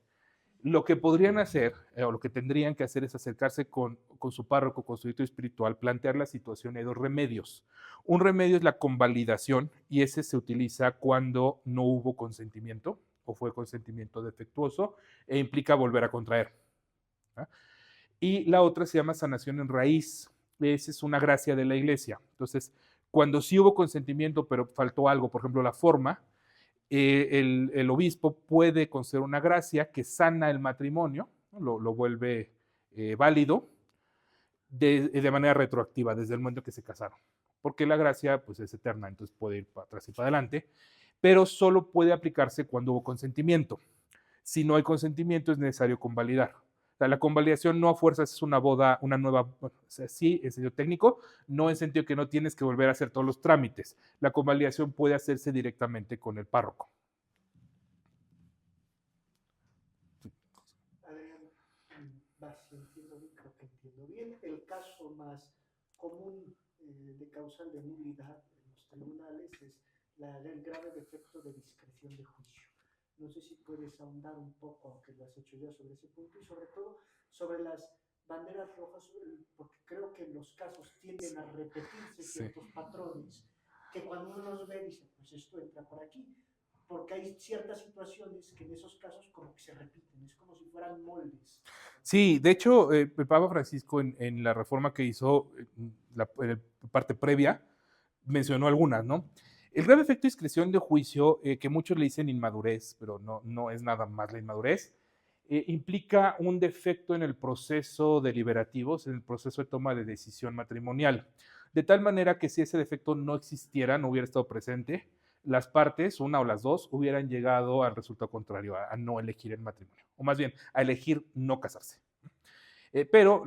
S1: lo que podrían hacer, o lo que tendrían que hacer, es acercarse con su párroco, con su director espiritual, plantear la situación. Hay dos remedios. Un remedio es la convalidación, y ese se utiliza cuando no hubo consentimiento o fue consentimiento defectuoso e implica volver a contraer. ¿Ah? Y la otra se llama sanación en raíz. Esa es una gracia de la iglesia. Entonces, cuando sí hubo consentimiento, pero faltó algo, por ejemplo, la forma, el obispo puede conceder una gracia que sana el matrimonio, ¿no? Lo vuelve válido de manera retroactiva desde el momento que se casaron. Porque la gracia pues, es eterna, entonces puede ir para atrás y para adelante, pero solo puede aplicarse cuando hubo consentimiento. Si no hay consentimiento, es necesario convalidar. O sea, la convalidación no a fuerzas es una boda, una nueva, bueno, o sea, sí, en sentido técnico, no en sentido que no tienes que volver a hacer todos los trámites. La convalidación puede hacerse directamente con el párroco.
S4: Adrián, si entiendo bien, creo que entiendo bien. El caso más común de causal de nulidad en los tribunales es el grave defecto de discreción de juicio. No sé si puedes ahondar un poco, aunque lo has hecho ya, sobre ese punto, y sobre todo sobre las banderas rojas, porque creo que en los casos tienden a repetirse ciertos patrones que cuando uno los ve dice, pues esto entra por aquí, porque hay ciertas situaciones que en esos casos como que se repiten, es como si fueran moldes.
S1: Sí, de hecho, el Papa Francisco en la reforma que hizo, en la parte previa, mencionó algunas, ¿no? El grave efecto de discreción de juicio, que muchos le dicen inmadurez, pero no es nada más la inmadurez, implica un defecto en el proceso deliberativo, en el proceso de toma de decisión matrimonial. De tal manera que si ese defecto no existiera, no hubiera estado presente, las partes, una o las dos, hubieran llegado al resultado contrario, a no elegir el matrimonio, o más bien, a elegir no casarse. Pero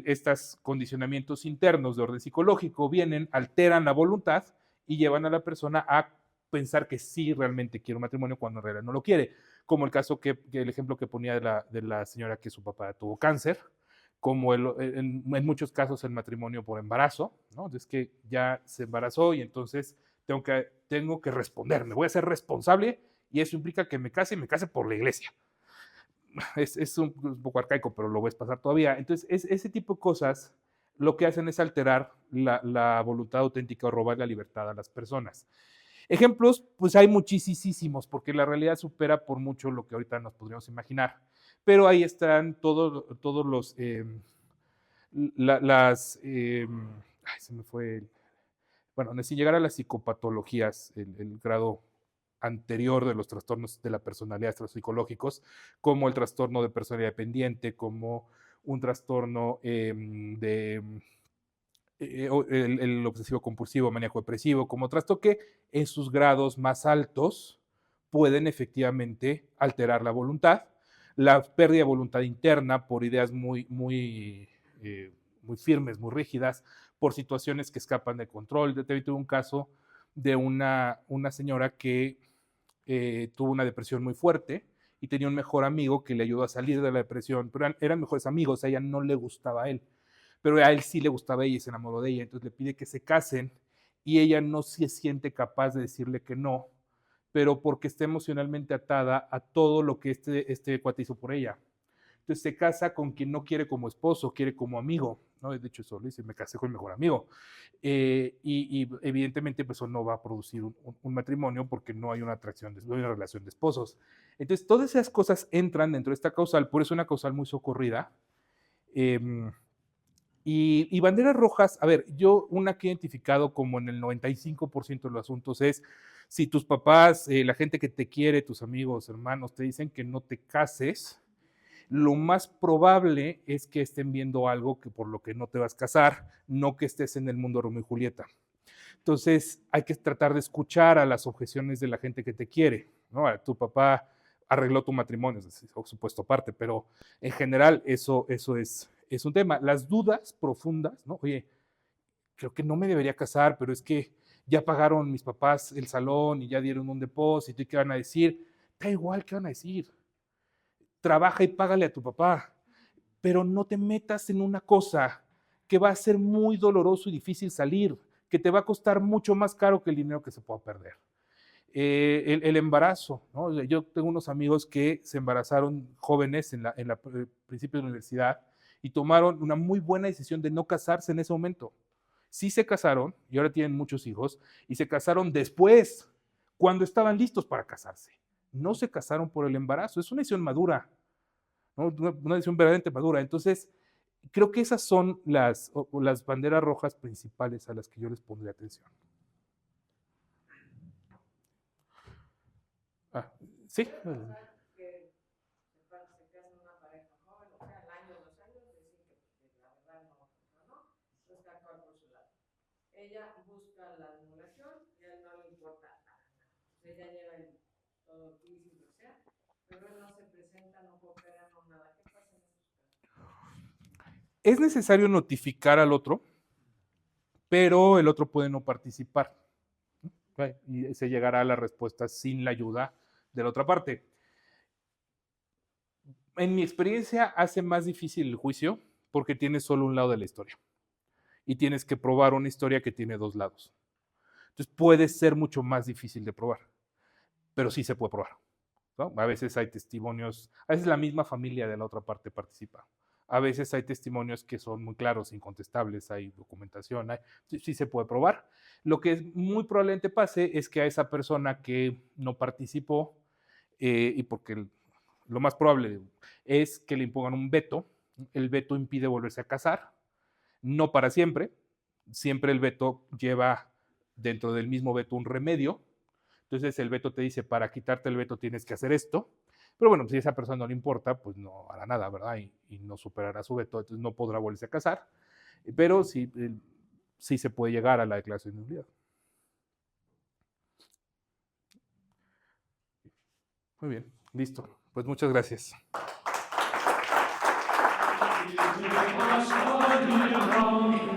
S1: estos condicionamientos internos de orden psicológico vienen, alteran la voluntad y llevan a la persona a pensar que sí realmente quiere un matrimonio cuando en realidad no lo quiere. Como el caso el ejemplo que ponía de la señora que su papá tuvo cáncer, como en muchos casos el matrimonio por embarazo, ¿no? Es que ya se embarazó y entonces tengo que responder, me voy a ser responsable y eso implica que me case y me case por la iglesia. es un poco arcaico, pero lo ves pasar todavía. Entonces, ese tipo de cosas lo que hacen es alterar la voluntad auténtica o robar la libertad a las personas. Ejemplos, pues hay muchísimos, porque la realidad supera por mucho lo que ahorita nos podríamos imaginar. Pero ahí están todos los, ay, se me fue, bueno, sin llegar a las psicopatologías, el grado anterior de los trastornos de la personalidad, trastornos psicológicos, como el trastorno de personalidad dependiente, como un trastorno el obsesivo compulsivo, maníaco depresivo, como trastoque, en sus grados más altos pueden efectivamente alterar la voluntad, la pérdida de voluntad interna por ideas muy firmes, muy rígidas, por situaciones que escapan de control. Yo tuve un caso de una señora que tuvo una depresión muy fuerte y tenía un mejor amigo que le ayudó a salir de la depresión, pero eran mejores amigos, a ella no le gustaba a él, pero a él sí le gustaba a ella y se enamoró de ella, entonces le pide que se casen y ella no se siente capaz de decirle que no, pero porque está emocionalmente atada a todo lo que este cuate hizo por ella. Entonces se casa con quien no quiere como esposo, quiere como amigo, ¿no? De hecho, eso lo dice, me casé con mi mejor amigo. Y evidentemente, pues eso no va a producir un matrimonio porque no hay una atracción, no hay una relación de esposos. Entonces, todas esas cosas entran dentro de esta causal, por eso es una causal muy socorrida. Y banderas rojas, a ver, yo una que he identificado como en el 95% de los asuntos es si tus papás, la gente que te quiere, tus amigos, hermanos, te dicen que no te cases, lo más probable es que estén viendo algo que por lo que no te vas a casar, no que estés en el mundo Romeo y Julieta. Entonces hay que tratar de escuchar a las objeciones de la gente que te quiere, ¿no? Tu papá arregló tu matrimonio, es supuesto aparte, pero en general eso es un tema. Las dudas profundas, ¿no? Oye, creo que no me debería casar, pero es que ya pagaron mis papás el salón y ya dieron un depósito y qué van a decir. Da igual qué van a decir. Trabaja y págale a tu papá, pero no te metas en una cosa que va a ser muy doloroso y difícil salir, que te va a costar mucho más caro que el dinero que se pueda perder. El embarazo, ¿no? Yo tengo unos amigos que se embarazaron jóvenes en la principio de la universidad y tomaron una muy buena decisión de no casarse en ese momento. Sí se casaron y ahora tienen muchos hijos y se casaron después, cuando estaban listos para casarse. No se casaron por el embarazo, es una decisión madura, ¿no? Una decisión verdaderamente madura. Entonces, creo que esas son las banderas rojas principales a las que yo les pondría atención. Ah, sí.
S6: Que se casan una pareja joven, o sea, al año, 2 años, decir que la verdad no funcionó, pues cada cual por su lado. Ella busca la anulación y a él no le importa nada. Ella lleva todo el juicio y lo que sea, pero él no se presenta, no coopera, no nada. ¿Qué pasa en esos casos?
S1: Es necesario notificar al otro, pero el otro puede no participar. ¿Okay? Y se llegará a la respuesta sin la ayuda de la otra parte. En mi experiencia hace más difícil el juicio porque tienes solo un lado de la historia y tienes que probar una historia que tiene dos lados. Entonces puede ser mucho más difícil de probar, pero sí se puede probar, ¿no? A veces hay testimonios, a veces la misma familia de la otra parte participa. A veces hay testimonios que son muy claros, incontestables, hay documentación, sí se puede probar. Lo que muy probablemente pase es que a esa persona que no participó, y porque lo más probable es que le impongan un veto, el veto impide volverse a casar, no para siempre, siempre el veto lleva dentro del mismo veto un remedio, entonces el veto te dice, para quitarte el veto tienes que hacer esto, pero bueno, si a esa persona no le importa, pues no hará nada, ¿verdad? Y no superará su veto, entonces no podrá volverse a casar, pero sí, sí se puede llegar a la declaración de nulidad. Muy bien, listo. Pues muchas gracias.
S7: Thank you.